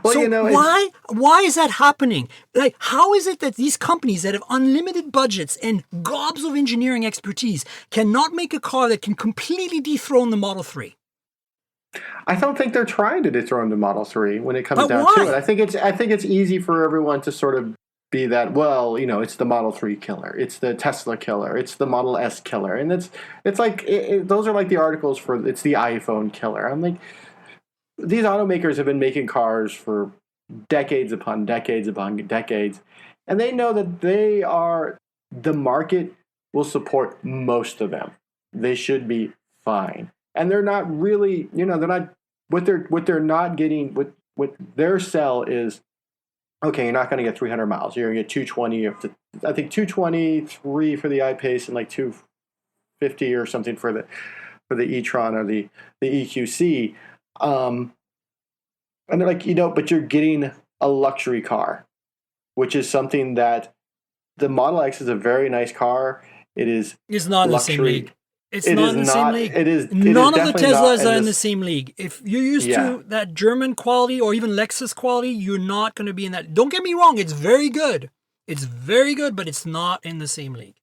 Why is that happening? Like, how is it that these companies that have unlimited budgets and gobs of engineering expertise cannot make a car that can completely dethrone the Model 3? I don't think they're trying to dethrone the Model 3 when it comes down to it. I think it's easy for everyone to sort of be that, it's the Model 3 killer, it's the Tesla killer, it's the Model S killer, and it's like those are like the articles for it's the iPhone killer. I'm like, these automakers have been making cars for decades upon decades upon decades, and they know that the market will support most of them. They should be fine, and they're not really, they're not what they're not getting. What their sell is okay, you're not going to get 300 miles. You're going to get 220. I think 223 for the I-Pace and like 250 or something for the e-tron or the EQC. And they're like, but you're getting a luxury car, which is something that the Model X is a very nice car. It is It's not in the same luxury. league. It's not in the same league. None of the Teslas are in the same league. If you're used to that German quality or even Lexus quality, you're not going to be in that. Don't get me wrong. It's very good. It's very good, but it's not in the same league.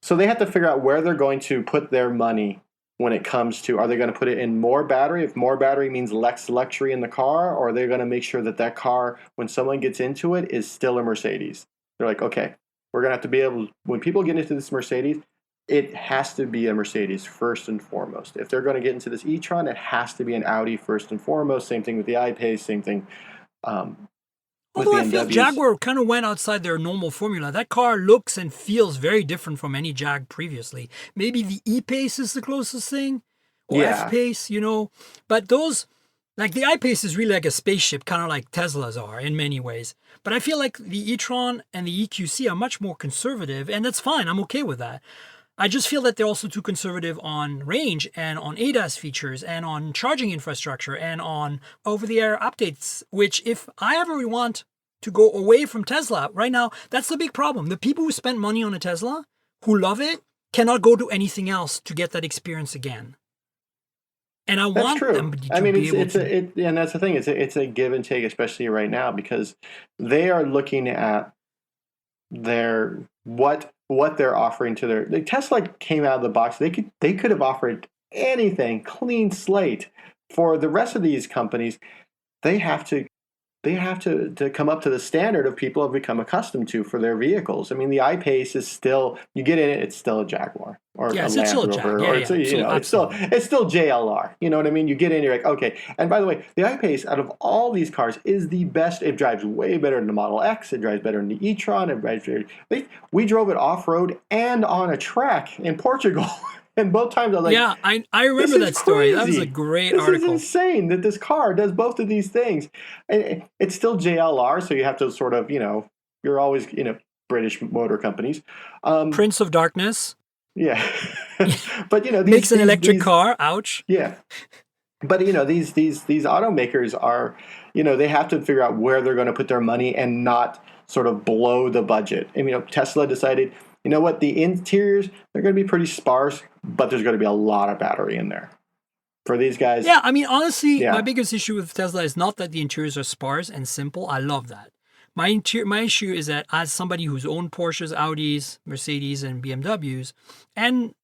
So they have to figure out where they're going to put their money when it comes to, are they going to put it in more battery? If more battery means less luxury in the car, or are they going to make sure that car, when someone gets into it, is still a Mercedes? They're like, okay, we're going to have to be able, when people get into this Mercedes, it has to be a Mercedes first and foremost. If they're going to get into this e-tron, it has to be an Audi first and foremost. Same thing with the I-Pace, same thing Although I feel Jaguar kind of went outside their normal formula. That car looks and feels very different from any Jag previously. Maybe the E-Pace is the closest thing, or F-Pace, But those, like the I-Pace is really like a spaceship, kind of like Teslas are in many ways. But I feel like the e-tron and the EQC are much more conservative, and that's fine. I'm okay with that. I just feel that they're also too conservative on range and on ADAS features and on charging infrastructure and on over-the-air updates, which if I ever want to go away from Tesla, right now, that's the big problem. The people who spent money on a Tesla, who love it, cannot go to anything else to get that experience again. And I want them to be able to. And that's the thing. It's a give and take, especially right now, because they are looking at their what they're offering to their. Tesla came out of the box. They could have offered anything, clean slate. For the rest of these companies, they have to come up to the standard of people have become accustomed to for their vehicles. I mean, the I-Pace is still, you get in it, it's still a Jaguar or a Land Rover, or it's still JLR. You know what I mean? You get in, you're like, okay. And by the way, the I-Pace out of all these cars is the best. It drives way better than the Model X. It drives better than the e-tron. It drives better. We drove it off road and on a track in Portugal. And both times I was like, yeah, I remember that story. That was a great article. This is insane that this car does both of these things. And it's still JLR, so you have to sort of, you're always, British motor companies. Prince of Darkness. Yeah. But, makes an electric car. Ouch. Yeah. But, these automakers are, they have to figure out where they're going to put their money and not sort of blow the budget. And, Tesla decided, you know what? The interiors, they're going to be pretty sparse, but there's going to be a lot of battery in there for these guys. Yeah, I mean, honestly, my biggest issue with Tesla is not that the interiors are sparse and simple. I love that. My issue is that as somebody who's owned Porsches, Audis, Mercedes, and BMWs, and,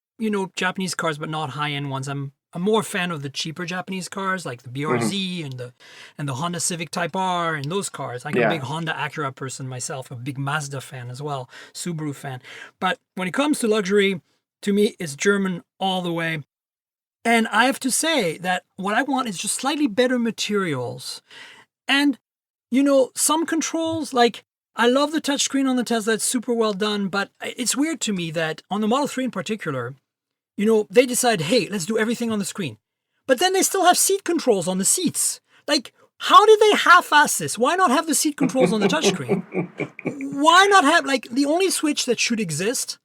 Japanese cars, but not high-end ones, I'm more a fan of the cheaper Japanese cars like the BRZ and the Honda Civic Type R and those cars. I'm a big Honda Acura person myself, a big Mazda fan as well, Subaru fan. But when it comes to luxury, to me, it's German all the way. And I have to say that what I want is just slightly better materials. And, some controls, like I love the touchscreen on the Tesla. It's super well done. But it's weird to me that on the Model 3 in particular, they decide, hey, let's do everything on the screen. But then they still have seat controls on the seats. Like, how did they half-ass this? Why not have the seat controls on the touchscreen? Why not have, the only switch that should exist,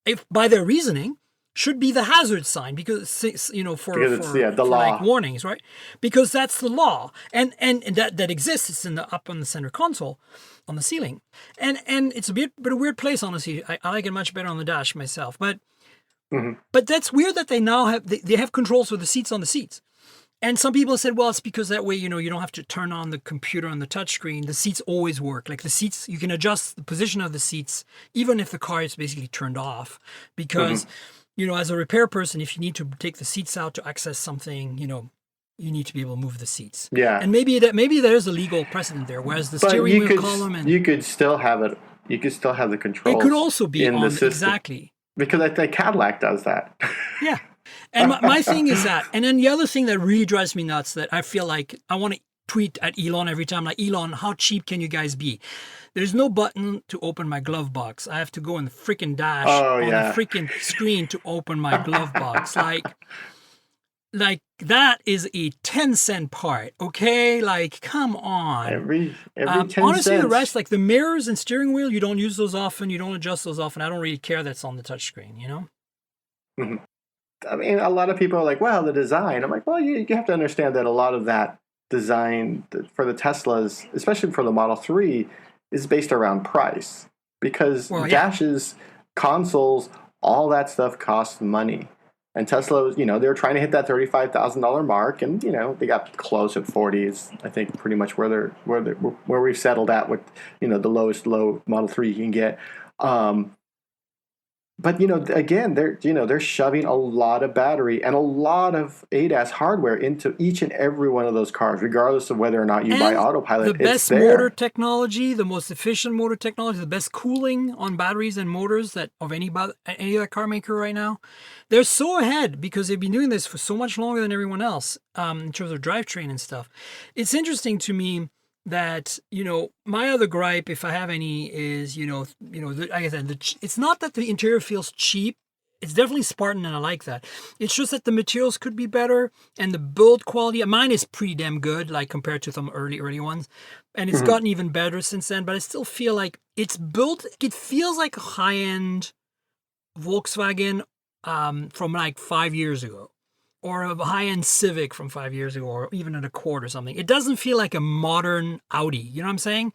if by their reasoning, should be the hazard sign because the law warnings, right? Because that's the law, and that exists. It's up on the center console, on the ceiling, and it's a weird place. Honestly, I like it much better on the dash myself, but. Mm-hmm. But that's weird that they now have controls for the seats on the seats. And some people said, well, it's because that way, you don't have to turn on the computer on the touchscreen. The seats always work. Like the seats, you can adjust the position of the seats, even if the car is basically turned off. Because, as a repair person, if you need to take the seats out to access something, you need to be able to move the seats. Yeah. And maybe there's a legal precedent there, whereas the steering wheel column and... You could still have it. You could still have the controls. It could also be in on the system. Exactly. Because I think Cadillac does that. Yeah. And my thing is that. And then the other thing that really drives me nuts that I feel like I want to tweet at Elon every time, like, Elon, how cheap can you guys be? There's no button to open my glove box. I have to go in the freaking dash on the freaking screen to open my glove box. Like, like that is a 10-cent part, okay? Like, come on. Every 10 Honestly, the cents. rest, like the mirrors and steering wheel, you don't use those often. You don't adjust those often. I don't really care that's on the touchscreen, you know? Mhm. I mean, a lot of people are like, well, the design. I'm like, well, you have to understand that a lot of that design for the Teslas, especially for the Model 3, is based around price. Because Well, yeah. dashes, consoles, all that stuff costs money. And Tesla, they were trying to hit that $35,000 mark, and they got close at 40. Is I think pretty much where we've settled at with the lowest low Model 3 you can get. But again, they're shoving a lot of battery and a lot of ADAS hardware into each and every one of those cars, regardless of whether or not you buy And autopilot. the best motor technology, the most efficient motor technology, the best cooling on batteries and motors that of any other car maker right now. They're so ahead because they've been doing this for so much longer than everyone else in terms of drivetrain and stuff. It's interesting to me that my other gripe, if I have any, is like I said, it's not that the interior feels cheap. It's definitely Spartan, and I like that. It's just that the materials could be better, and the build quality. Mine is pretty damn good, like compared to some early ones, and it's gotten even better since then. But I still feel like it's built. It feels like a high-end Volkswagen from like 5 years ago, or a high-end Civic from 5 years ago, or even an Accord or something. It doesn't feel like a modern Audi. You know what I'm saying?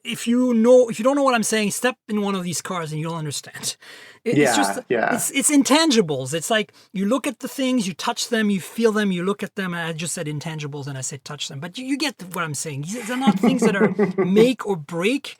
If you don't know what I'm saying, step in one of these cars and you'll understand. It's intangibles. It's like you look at the things, you touch them, you feel them, you look at them. And I just said intangibles and I said touch them, but you get what I'm saying. They're not things that are make or break.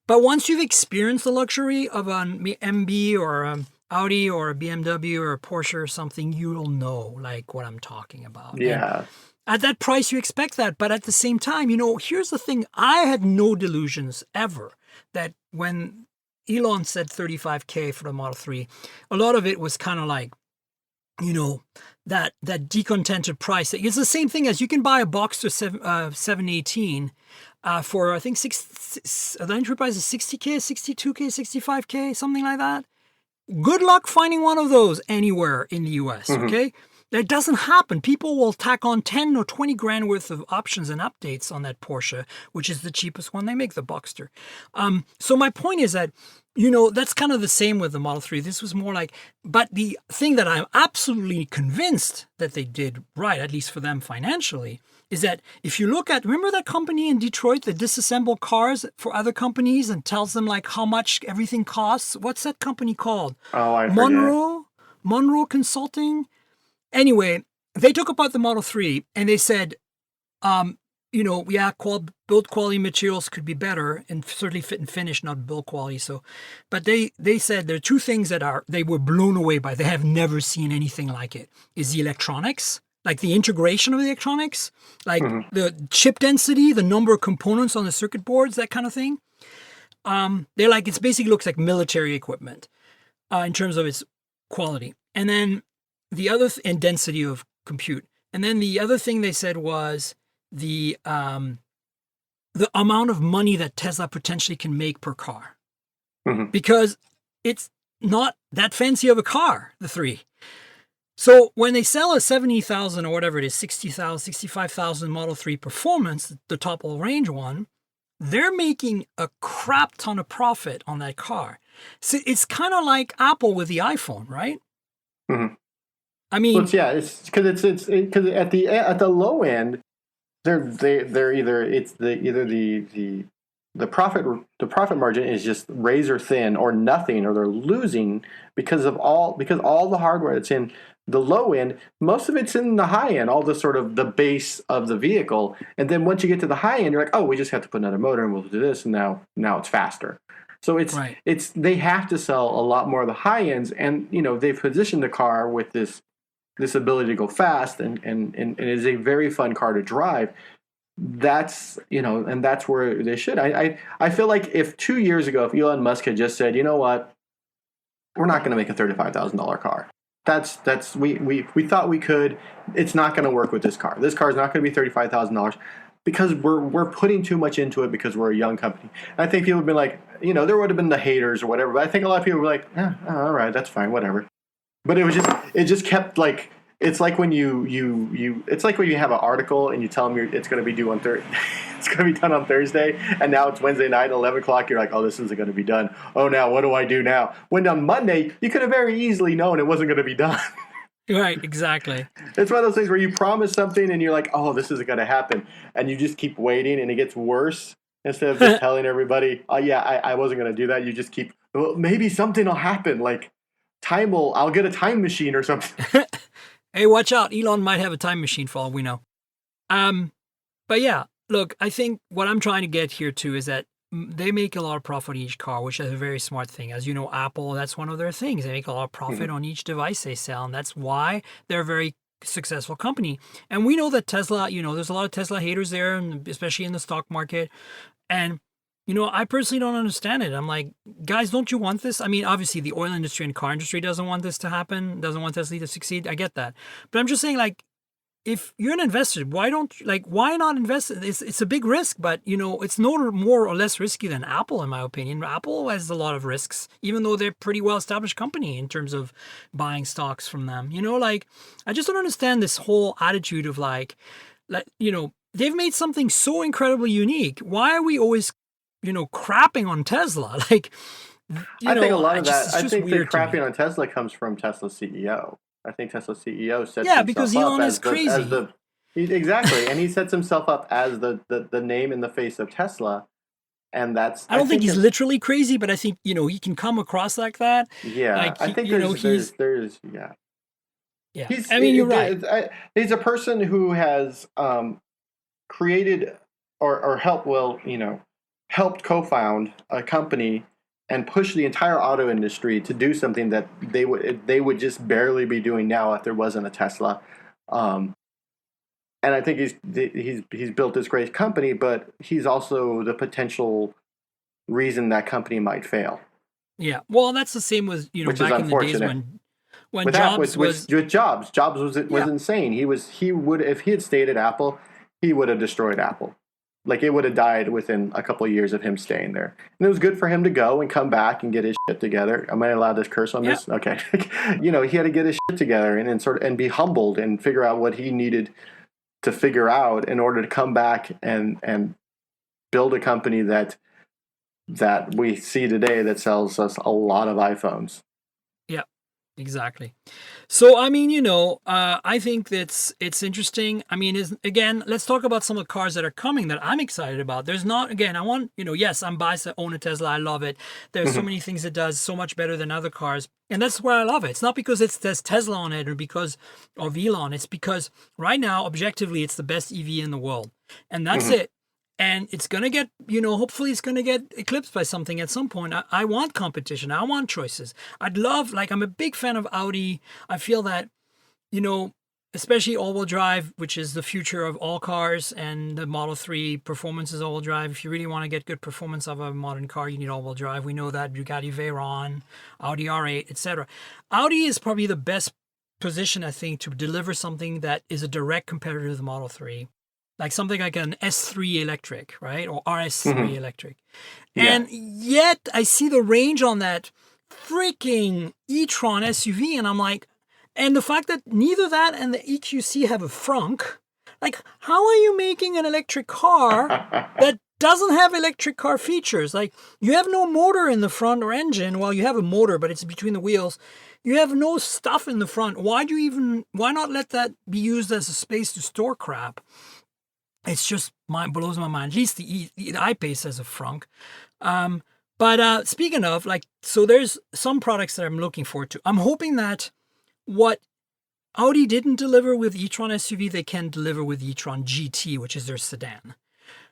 But once you've experienced the luxury of an MB or Audi or a BMW or a Porsche or something, you'll know like what I'm talking about. Yeah. And at that price, you expect that. But at the same time, here's the thing. I had no delusions ever that when Elon said $35K for the Model 3, a lot of it was kind of like, that decontented price. It's the same thing as you can buy a Boxster 718 for, I think, the entry price is $60K, $62K, $65K, something like that. Good luck finding one of those anywhere in the US, okay? That doesn't happen. People will tack on 10 or 20 grand worth of options and updates on that Porsche, which is the cheapest one they make, the Boxster. So my point is that, that's kind of the same with the Model 3. This was more like, but the thing that I'm absolutely convinced that they did right, at least for them financially, is that if you look at, remember that company in Detroit that disassemble cars for other companies and tells them like how much everything costs? What's that company called? Oh, I forget. Monroe Consulting? Anyway, they took apart the Model 3 and they said, build quality materials could be better and certainly fit and finish, not build quality. So, but they said there are two things that they were blown away by. They have never seen anything like it. Is the electronics, like the integration of the electronics, like the chip density, the number of components on the circuit boards, that kind of thing. They're like, it basically looks like military equipment in terms of its quality. And then the other and density of compute. And then the other thing they said was the amount of money that Tesla potentially can make per car. Because it's not that fancy of a car, the 3. So when they sell a 70,000 or whatever it is, 60,000, 65,000 Model 3 Performance, the top all range one, they're making a crap ton of profit on that car. So it's kind of like Apple with the iPhone, right? I mean, it's because at the low end, they're either the profit margin is just razor thin or nothing, or they're losing because all the hardware that's in the low end, most of it's in the high end, all the sort of the base of the vehicle, and then once you get to the high end, you're like, oh, we just have to put another motor and we'll do this, and now it's faster. So it's they have to sell a lot more of the high ends, and they've positioned the car with this ability to go fast, and it is a very fun car to drive. That's and that's where they should. I feel like if 2 years ago, if Elon Musk had just said, you know what, we're not going to make a $35,000 car. We thought we could. It's not going to work with this car. This car is not going to be $35,000 because we're putting too much into it because we're a young company. And I think people have been like, there would have been the haters or whatever, but I think a lot of people were like, all right, that's fine, whatever. But it just kept like It's like when it's like when you have an article and you tell them it's going to be due on Thursday. It's going to be done on Thursday, and now it's Wednesday night, 11 o'clock. You're like, oh, this isn't going to be done. Oh, now what do I do now? When on Monday, you could have very easily known it wasn't going to be done. Right, exactly. It's one of those things where you promise something and you're like, oh, this isn't going to happen, and you just keep waiting, and it gets worse. Instead of just telling everybody, oh yeah, I wasn't going to do that, you just keep, well, maybe something will happen, like I'll get a time machine or something. Hey, watch out. Elon might have a time machine for all we know. But yeah, look, I think what I'm trying to get here too is that they make a lot of profit on each car, which is a very smart thing. As you know, Apple, that's one of their things. They make a lot of profit on each device they sell, and that's why they're a very successful company. And we know that Tesla, there's a lot of Tesla haters there, and especially in the stock market. And I personally don't understand it. I'm like, guys, don't you want this? I mean, obviously, the oil industry and car industry doesn't want this to happen, doesn't want Tesla to succeed. I get that. But I'm just saying, like, if you're an investor, why not invest? It's a big risk, but, it's no more or less risky than Apple, in my opinion. Apple has a lot of risks, even though they're a pretty well-established company in terms of buying stocks from them. I just don't understand this whole attitude of, they've made something so incredibly unique. Why are we always crapping on Tesla? I think a lot of that, I think the crapping on Tesla comes from Tesla's CEO. I think Tesla's CEO sets himself because up Elon as is crazy. Exactly, and he sets himself up as the name in the face of Tesla, and that's. I don't think he's literally crazy, but I think he can come across like that. Yeah, I think there's yeah. Yeah, you're right. He's a person who has created or helped co-found a company and push the entire auto industry to do something that they would just barely be doing now if there wasn't a Tesla. And I think he's built this great company, but he's also the potential reason that company might fail. Yeah, well, that's the same with back in the days when Jobs was insane. He would if he had stayed at Apple, he would have destroyed Apple. Like, it would have died within a couple of years of him staying there. And it was good for him to go and come back and get his shit together. Am I allowed to curse on this? Okay. He had to get his shit together and be humbled and figure out what he needed to figure out in order to come back and build a company that we see today that sells us a lot of iPhones. Yeah, exactly. So, I think it's interesting. Again, let's talk about some of the cars that are coming that I'm excited about. There's not, again, I want, yes, I'm biased to own a Tesla. I love it. There's so many things it does so much better than other cars. And that's why I love it. It's not because there's Tesla on it or because of Elon. It's because right now, objectively, it's the best EV in the world. And that's it. And it's going to get, hopefully it's going to get eclipsed by something at some point. I want competition. I want choices. I'm a big fan of Audi. I feel that, especially all-wheel drive, which is the future of all cars, and the Model 3 performance is all-wheel drive. If you really want to get good performance of a modern car, you need all-wheel drive. We know that. Bugatti Veyron, Audi R8, etc. Audi is probably the best position, I think, to deliver something that is a direct competitor to the Model 3. Like something like an S3 electric, right? Or RS3 electric. Yeah. And yet I see the range on that freaking e-tron SUV, and I'm like, and the fact that neither that and the EQC have a frunk, like, how are you making an electric car that doesn't have electric car features? Like, you have no motor in the front or engine. Well, you have a motor, but it's between the wheels. You have no stuff in the front. Why not let that be used as a space to store crap? It's just blows my mind. At least the I-Pace has a frunk. But speaking of, so there's some products that I'm looking forward to. I'm hoping that what Audi didn't deliver with e-tron SUV, they can deliver with e-tron GT, which is their sedan.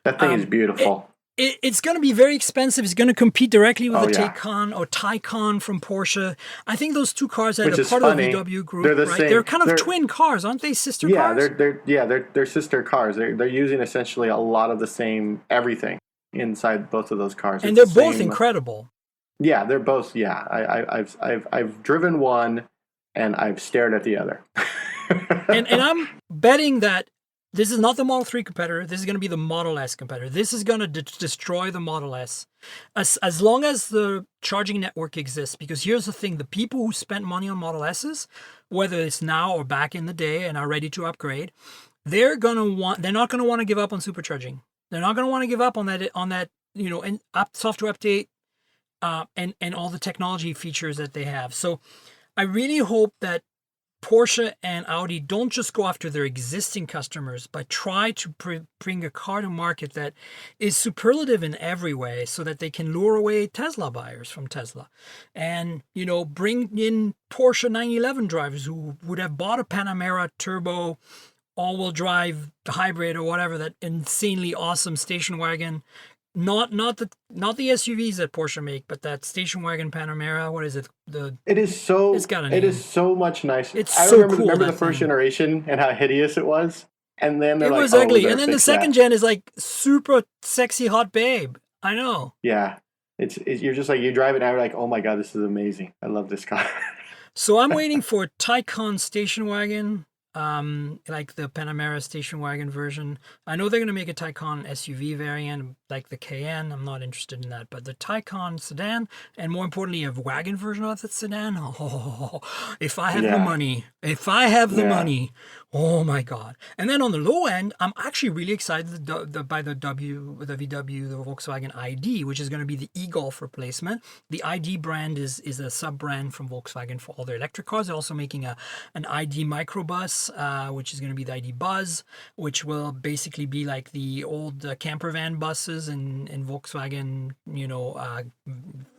That thing is beautiful. It's going to be very expensive. It's going to compete directly with the Taycan from Porsche. I think those two cars are part of the VW group. They're the right? same. They're kind of twin cars, aren't they? Sister cars? They're sister cars. They're using essentially a lot of the same everything inside both of those cars. And they're both incredible. Yeah, they're both. Yeah, I've driven one, and I've stared at the other. and I'm betting that This is not the Model 3 competitor. This is going to be the Model S competitor. This is going to destroy the Model S as long as the charging network exists. Because here's the thing. The people who spent money on Model S's, whether it's now or back in the day and are ready to upgrade, they're not going to want to give up on supercharging. They're not going to want to give up on that, and software update, and all the technology features that they have. So I really hope that Porsche and Audi don't just go after their existing customers, but try to bring a car to market that is superlative in every way so that they can lure away Tesla buyers from Tesla and, bring in Porsche 911 drivers who would have bought a Panamera turbo all-wheel drive hybrid or whatever, that insanely awesome station wagon. Not the SUVs that Porsche make, but that station wagon Panamera. What is it? It's got a name. It is so much nicer. It's so cool. Remember the first generation and how hideous it was, and then it was ugly. And then the second gen is like super sexy hot babe. I know. Yeah, you're just like, you drive it now, you're like, oh my god, this is amazing. I love this car. So I'm waiting for Taycan station wagon. Like the Panamera station wagon version. I know they're going to make a Taycan SUV variant like the Cayenne. I'm not interested in that, but the Taycan sedan, and more importantly, a wagon version of that sedan. Oh, if I have the money, oh my god! And then on the low end, I'm actually really excited by the Volkswagen ID, which is going to be the e-Golf replacement. The ID brand is a sub brand from Volkswagen for all their electric cars. They're also making an ID microbus, which is going to be the ID Buzz, which will basically be like the old camper van buses and Volkswagen,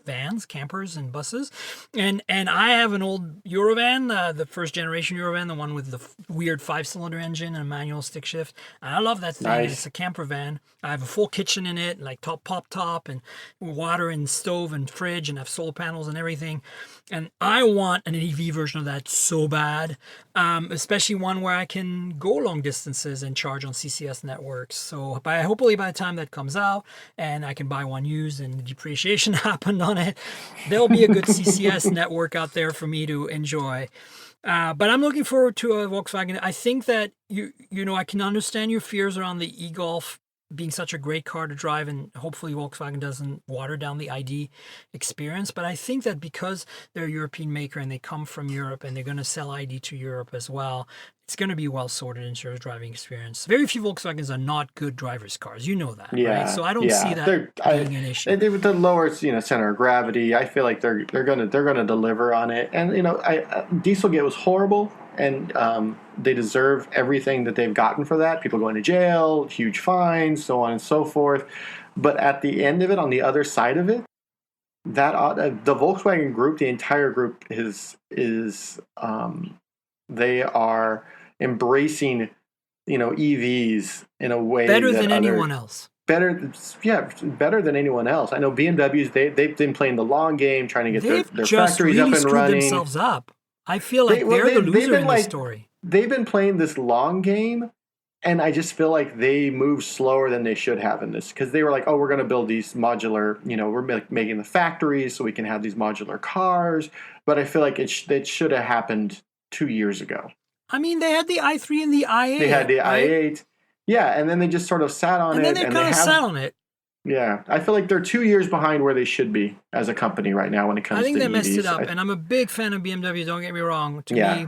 vans, campers, and buses. And I have an old Eurovan, the first generation Eurovan, the one with the weird 5-cylinder engine and a manual stick shift. And I love that thing. Nice. It's a camper van. I have a full kitchen in it, like pop top, and water and stove and fridge, and have solar panels and everything. And I want an EV version of that so bad, especially one where I can go long distances and charge on CCS networks. So hopefully by the time that comes out and I can buy one used and the depreciation happened on it, there'll be a good CCS network out there for me to enjoy. But I'm looking forward to a Volkswagen. I think that I can understand your fears around the e-Golf being such a great car to drive, and hopefully Volkswagen doesn't water down the ID experience. But I think that because they're a European maker and they come from Europe and they're going to sell ID to Europe as well, it's going to be well sorted in terms of driving experience. Very few Volkswagens are not good drivers' cars. You know that, right? So I don't see that being an issue. With the lower, center of gravity, I feel like they're gonna deliver on it. And Dieselgate was horrible, and they deserve everything that they've gotten for that. People going to jail, huge fines, so on and so forth. But at the end of it, on the other side of it, that the Volkswagen Group, the entire group is they are embracing, EVs in a way better than anyone else. Better than anyone else. I know BMWs, they've been playing the long game, trying to get their factories really up and running. Themselves up. I feel like they're the loser in this story. They've been playing this long game, and I just feel like they moved slower than they should have in this, because they were like, oh, we're going to build these modular, we're making the factories so we can have these modular cars. But I feel like it should have happened 2 years ago. I mean, they had the i3 and the i8. They had the i8. Yeah, and then they just sort of sat on it. And then they kind of sat on it. Yeah, I feel like they're 2 years behind where they should be as a company right now when it comes to EVs. I think they messed it up, and I'm a big fan of BMW, don't get me wrong. To me,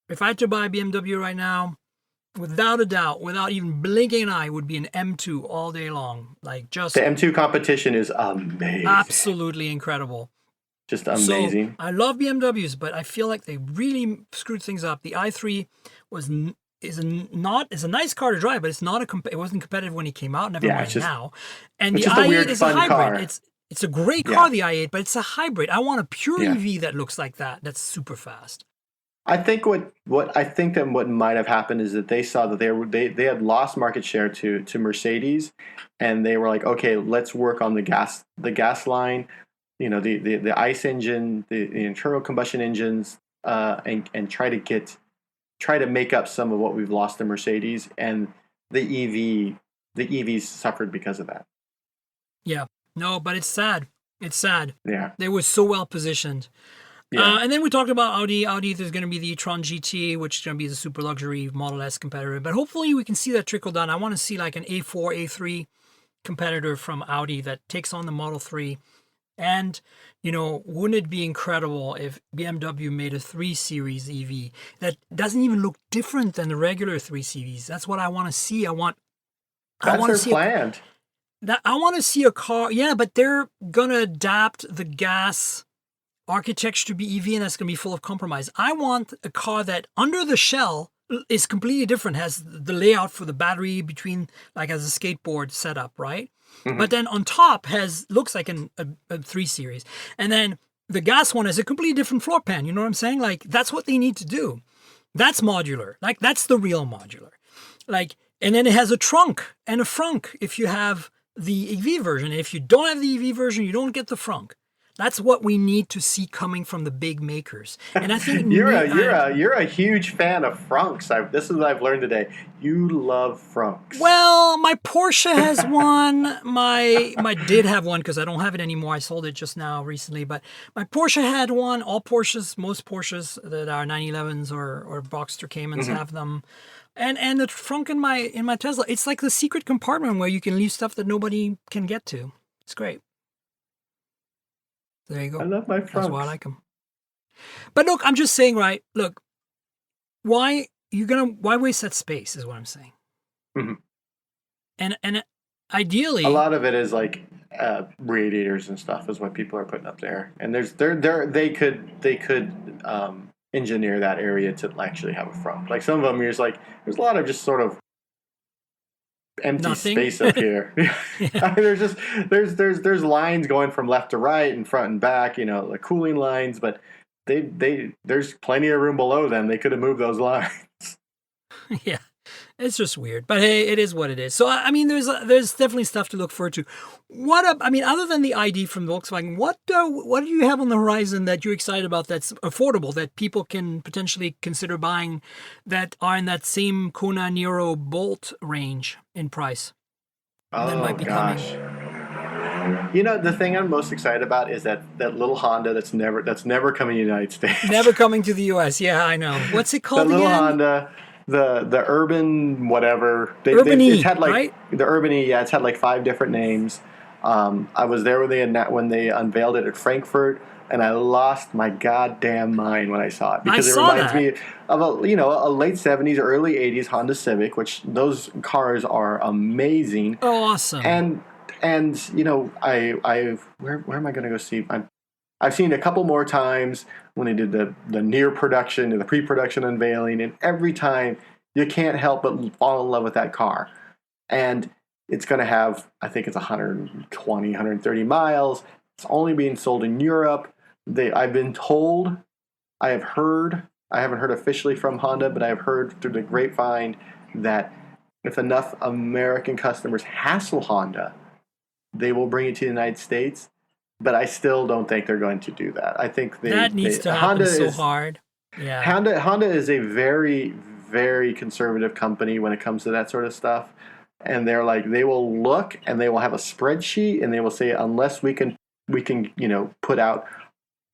if I had to buy a BMW right now, without a doubt, without even blinking an eye, would be an M2 all day long. Like, just the M2 competition is amazing. Absolutely incredible. Just amazing. So, I love BMWs, but I feel like they really screwed things up. The i3 is a nice car to drive, but it's not it wasn't competitive when it came out. Never mind now. And the i8 is a hybrid. Car. It's a great car, the i8, but it's a hybrid. I want a pure EV that looks like that. That's super fast. I think what might have happened is that they saw that they had lost market share to Mercedes, and they were like, okay, let's work on the gas line. The ICE engine, the internal combustion engines, and try to make up some of what we've lost to Mercedes, and the EVs suffered because of that. Yeah, no, but it's sad. It's sad. Yeah, they were so well positioned. Yeah. And then we talked about Audi. Audi, there's going to be the e-tron GT, which is going to be the super luxury Model S competitor. But hopefully we can see that trickle down. I want to see like an A4, A3 competitor from Audi that takes on the Model 3. And, wouldn't it be incredible if BMW made a 3 Series EV that doesn't even look different than the regular 3 Series? That's what I want to see. I want That's to their see plan. I want to see a car. Yeah, but they're going to adapt the gas architecture to be EV, and that's going to be full of compromise. I want a car that under the shell is completely different, has the layout for the battery between, like as a skateboard setup, right? Mm-hmm. But then on top looks like a 3 Series. And then the gas one is a completely different floor pan. You know what I'm saying? Like, that's what they need to do. That's modular. Like, that's the real modular. Like, and then it has a trunk and a frunk if you have the EV version. If you don't have the EV version, you don't get the frunk. That's what we need to see coming from the big makers. And I think you're a huge fan of frunks. This is what I've learned today. You love frunks. Well, my Porsche has one. My did have one because I don't have it anymore. I sold it just now recently. But my Porsche had one. All Porsches, most Porsches that are 911s or Boxster Caymans have them. And the frunk in my Tesla, it's like the secret compartment where you can leave stuff that nobody can get to. It's great. There you go. I love my frunks. That's why I like them. But look, I'm just saying, right? Look, why waste that space is what I'm saying. Mm-hmm. And ideally, a lot of it is like radiators and stuff is what people are putting up there. And they could engineer that area to actually have a front. Like some of them, you're just like, there's a lot of just sort of empty space up here. I mean, there's lines going from left to right and front and back, like cooling lines, but there's plenty of room below them. They could have moved those lines. Yeah, it's just weird, but hey, it is what it is. So I mean, there's definitely stuff to look forward to. Other than the ID from Volkswagen, what do you have on the horizon that you're excited about that's affordable that people can potentially consider buying that are in that same Kona Niro Bolt range in price? That might be gosh. The thing I'm most excited about is that little Honda that's never coming to the United States. Never coming to the U.S. Yeah, I know. What's it called again? The little Honda. The Urban whatever. It's had like right? The Urban E. Yeah, it's had like 5 different names. I was there when they unveiled it at Frankfurt, and I lost my goddamn mind when I saw it because it reminds me of a late 70s, early 80s Honda Civic, which those cars are amazing. Oh, awesome! And where am I going to go see? I've seen it a couple more times when they did the near production and the pre-production unveiling, and every time you can't help but fall in love with that car. And it's going to have, I think it's 120, 130 miles. It's only being sold in Europe. I've been told, I haven't heard officially from Honda, but I have heard through the grapevine that if enough American customers hassle Honda, they will bring it to the United States. But I still don't think they're going to do that. I think that needs to happen hard. Yeah, Honda is a very, very conservative company when it comes to that sort of stuff. And they will look and they will have a spreadsheet and they will say, unless we can put out,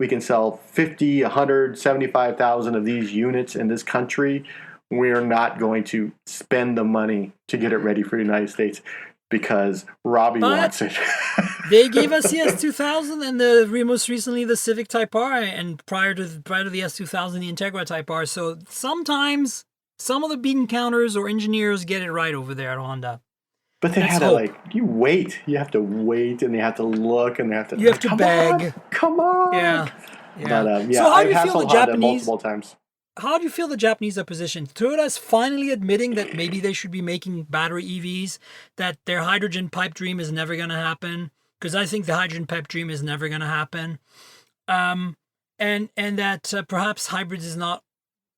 we can sell 50, 100, 75,000 of these units in this country, we're not going to spend the money to get it ready for the United States because Robbie wants it. They gave us the S2000 and most recently the Civic Type R, and prior to the S2000 the Integra Type R. So sometimes some of the bean counters or engineers get it right over there at Honda. But they had to you have to wait and they have to look and they have to. You have to beg. Come on. Yeah. But, so how do you feel the Japanese? Multiple times. How do you feel the Japanese are positioned? Toyota's finally admitting that maybe they should be making battery EVs, that their hydrogen pipe dream is never going to happen, because I think the hydrogen pipe dream is never going to happen, and that perhaps hybrids is not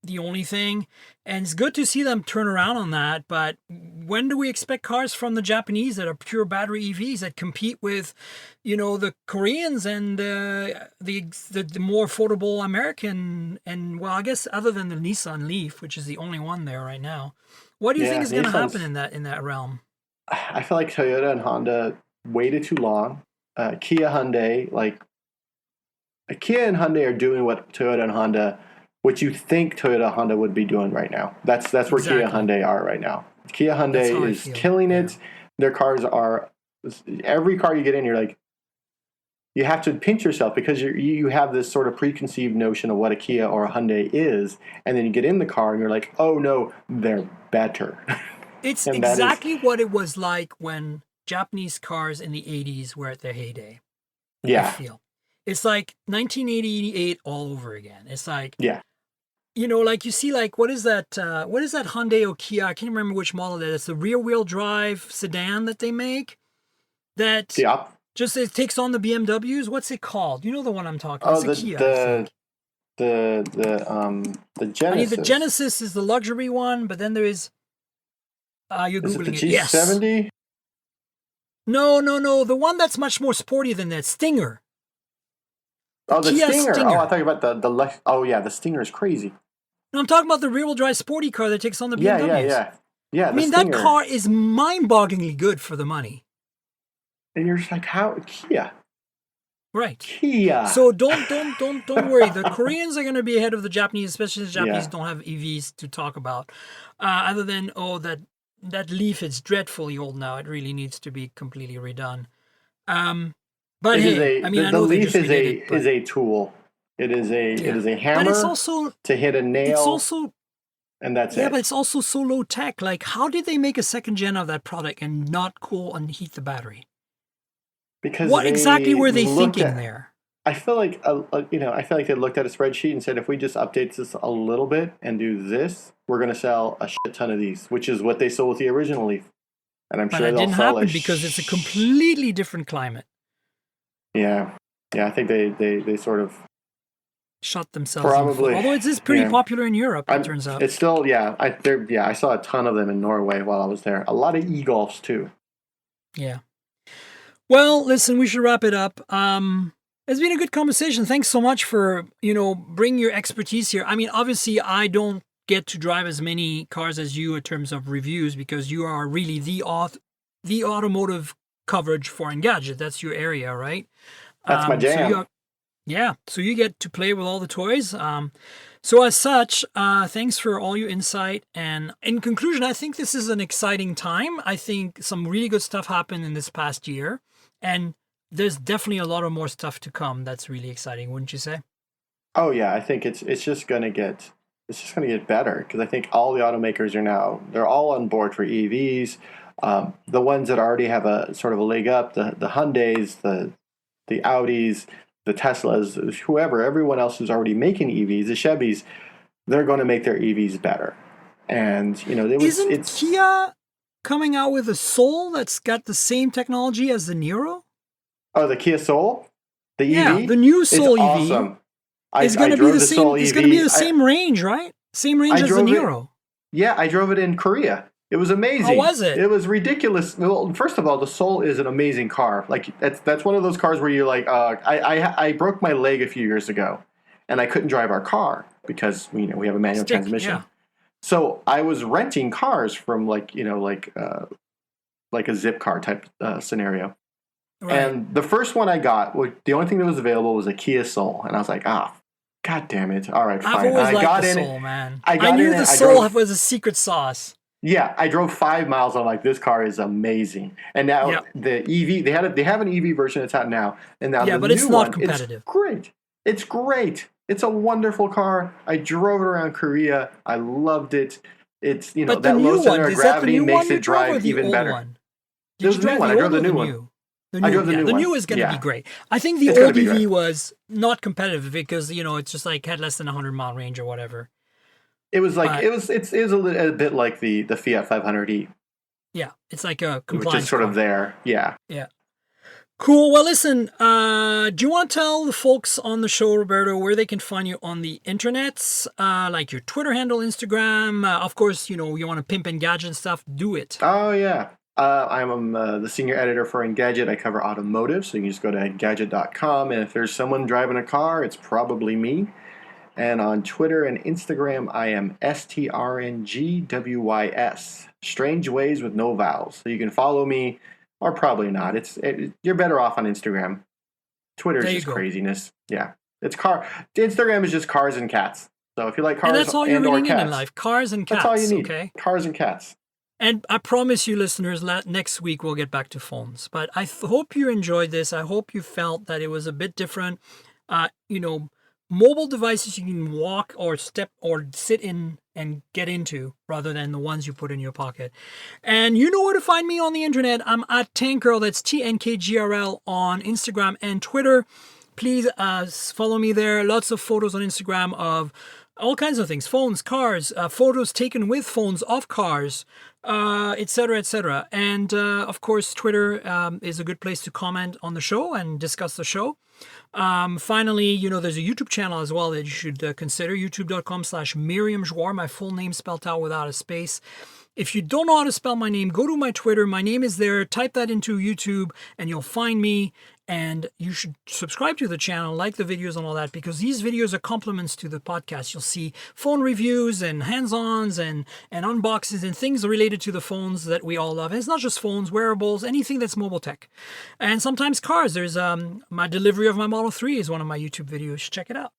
the only thing. And it's good to see them turn around on that. But when do we expect cars from the Japanese that are pure battery EVs that compete with, the Koreans and the more affordable American? And well, I guess other than the Nissan Leaf, which is the only one there right now. What do you think is going to happen in that realm? I feel like Toyota and Honda waited too long. Kia, Hyundai, Kia and Hyundai are doing what Toyota and Honda, what you think Toyota and Honda would be doing right now. That's where Kia and Hyundai are right now. Kia Hyundai is killing it. Their cars are, every car you get in, you're like, you have to pinch yourself because you have this sort of preconceived notion of what a Kia or a Hyundai is, and then you get in the car and you're like, oh no, they're better. It's exactly what it was like when Japanese cars in the 80s were at their heyday. Yeah. I feel. It's like 1988 all over again. It's like, yeah. You know, like you see, like, what is that Hyundai or Kia? I can't remember which model that is. It's the rear-wheel drive sedan that they make. That just it takes on the BMWs. What's it called? You know the one I'm talking about. It's a Kia. The Genesis. I mean, the Genesis is the luxury one, but then there is. You're googling it. Is it the G70? Yes. No. The one that's much more sporty than that, Stinger. Oh, the Stinger. Oh, I thought about the. Oh, yeah, the Stinger is crazy. No, I'm talking about the rear-wheel drive sporty car that takes on the BMWs. Yeah. I mean, that car is mind-bogglingly good for the money. And you're just like, how Kia? Right. Kia. So don't worry. The Koreans are going to be ahead of the Japanese, especially the Japanese don't have EVs to talk about. Other than that Leaf is dreadfully old now. It really needs to be completely redone. But hey, I mean, I know the Leaf is a tool. It is a hammer. But it's also to hit a nail. It's also. And that's it. Yeah, but it's also so low tech. Like, how did they make a second gen of that product and not cool and heat the battery? Because what exactly were they thinking there? I feel like I feel like they looked at a spreadsheet and said, if we just update this a little bit and do this, we're going to sell a shit ton of these, which is what they sold with the original Leaf. And I'm sure they'll didn't sell happen because it's a completely different climate. Yeah, I think they sort of shot themselves. Probably. Although it is pretty popular in Europe, it turns out. It's still I saw a ton of them in Norway while I was there. A lot of e-golfs too. Yeah. Well, listen, we should wrap it up. It's been a good conversation. Thanks so much for, bringing your expertise here. I mean, obviously, I don't get to drive as many cars as you in terms of reviews because you are really the automotive coverage for Engadget. That's your area, right? That's my jam. So you get to play with all the toys. So as such, thanks for all your insight. And in conclusion, I think this is an exciting time. I think some really good stuff happened in this past year. And there's definitely a lot of more stuff to come. That's really exciting, wouldn't you say? Oh yeah, I think it's just going to get better because I think all the automakers they're all on board for EVs. The ones that already have a sort of a leg up, the Hyundais, the Audis, the Teslas, whoever, everyone else who's already making EVs, the Chevys, they're going to make their EVs better. And isn't Kia coming out with a Soul that's got the same technology as the Niro? Oh, the Kia Soul, the EV, the new Soul EV. Awesome. It's going to be the same. It's going to be the same range, right? Same range as the Niro. Yeah, I drove it in Korea. It was amazing. How was it? It was ridiculous. Well, first of all, the Soul is an amazing car. Like that's one of those cars where you're like, I broke my leg a few years ago, and I couldn't drive our car because we have a manual transmission. Yeah. So I was renting cars from like a zip car type scenario. Right. And the first one I got, the only thing that was available was a Kia Soul, and I was like, God damn it! All right, fine. I've always liked the Soul, man. I knew the Soul was a secret sauce. Yeah, I drove 5 miles. I'm like, this car is amazing. And now the EV, they have an EV version that's out now, and now the but new it's not competitive. It's great. It's a wonderful car. I drove it around Korea. I loved it. It's but that low center of gravity makes it drive even better. There's a new one. I drove the new one. I drove the new one. The new is going to be great. I think the old EV was not competitive because it's just like had less than 100-mile range or whatever. It was like it's a bit like the Fiat 500e. Yeah, it's like a compliance. Which is sort of there. Yeah. Yeah. Cool. Well, listen. Do you want to tell the folks on the show, Roberto, where they can find you on the internets, like your Twitter handle, Instagram? Of course, you want to pimp Engadget and stuff. Do it. Oh yeah. I'm the senior editor for Engadget. I cover automotive, so you can just go to engadget.com, and if there's someone driving a car, it's probably me. And on Twitter and Instagram, I am STRNGWYS. Strange Ways with no vowels. So you can follow me, or probably not. You're better off on Instagram. Twitter is just craziness. Yeah. It's car. Instagram is just cars and cats. So if you like cars and that's all you're and/or really need in cats, life, cars and cats. that's all you need. Okay, Cars and cats. and I promise you, listeners, next week we'll get back to phones. But I hope you enjoyed this. I hope you felt that it was a bit different. Mobile devices you can walk or step or sit in and get into rather than the ones you put in your pocket. And you know where to find me on the internet. I'm at Tankgirl. That's TNKGRL on Instagram and Twitter. Please follow me there. Lots of photos on Instagram of all kinds of things. Phones, cars, photos taken with phones of cars, etc., etc. And of course, Twitter is a good place to comment on the show and discuss the show. Finally, there's a YouTube channel as well that you should consider. YouTube.com/Miriam Jouar, my full name spelled out without a space. If you don't know how to spell my name, go to my Twitter. My name is there. Type that into YouTube and you'll find me. And you should subscribe to the channel, like the videos and all that, because these videos are complements to the podcast. You'll see phone reviews and hands-ons and unboxes and things related to the phones that we all love. And it's not just phones, wearables, anything that's mobile tech. And sometimes cars. There's my delivery of my Model 3 is one of my YouTube videos. Check it out.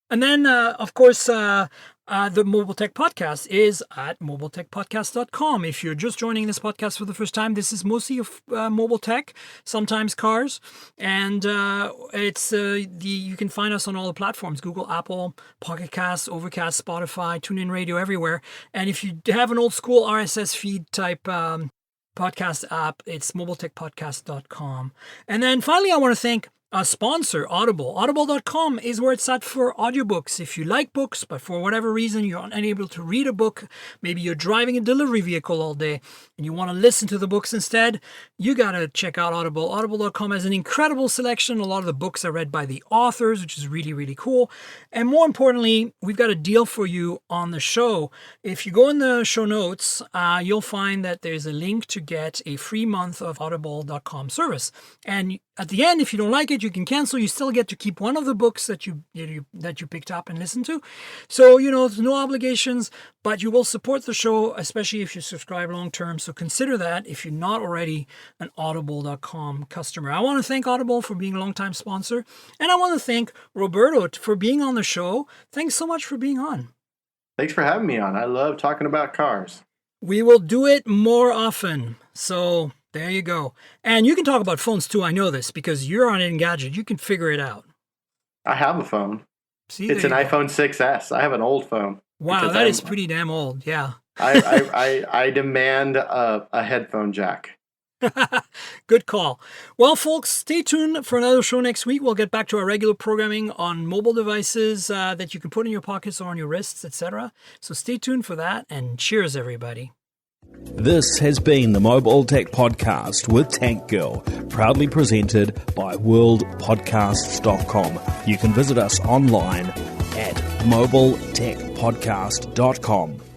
And then, of course, the Mobile Tech Podcast is at mobiletechpodcast.com. If you're just joining this podcast for the first time, this is mostly mobile tech, sometimes cars. And you can find us on all the platforms, Google, Apple, Pocket Cast, Overcast, Spotify, TuneIn Radio, everywhere. And if you have an old school RSS feed type podcast app, it's mobiletechpodcast.com. And then finally, I want to thank a sponsor, Audible. Audible.com is where it's at for audiobooks. If you like books, but for whatever reason you're unable to read a book, maybe you're driving a delivery vehicle all day and you want to listen to the books instead, you got to check out Audible. Audible.com has an incredible selection. A lot of the books are read by the authors, which is really, really cool. And more importantly, we've got a deal for you on the show. If you go in the show notes, you'll find that there's a link to get a free month of Audible.com service. And at the end, if you don't like it, you can cancel. You still get to keep one of the books that you picked up and listened to. So, there's no obligations, but you will support the show, especially if you subscribe long term. So consider that if you're not already an Audible.com customer. I want to thank Audible for being a longtime sponsor. And I want to thank Roberto for being on the show. Thanks so much for being on. Thanks for having me on. I love talking about cars. We will do it more often. So there you go. And you can talk about phones too. I know this because you're on Engadget. You can figure it out. I have a phone. See, it's an iPhone 6S. I have an old phone. Wow, that is pretty damn old. Yeah. I demand a headphone jack. Good call. Well, folks, stay tuned for another show next week. We'll get back to our regular programming on mobile devices that you can put in your pockets or on your wrists, etc. So stay tuned for that, and cheers, everybody. This has been the Mobile Tech Podcast with Tank Girl, proudly presented by worldpodcasts.com. You can visit us online at mobiletechpodcast.com.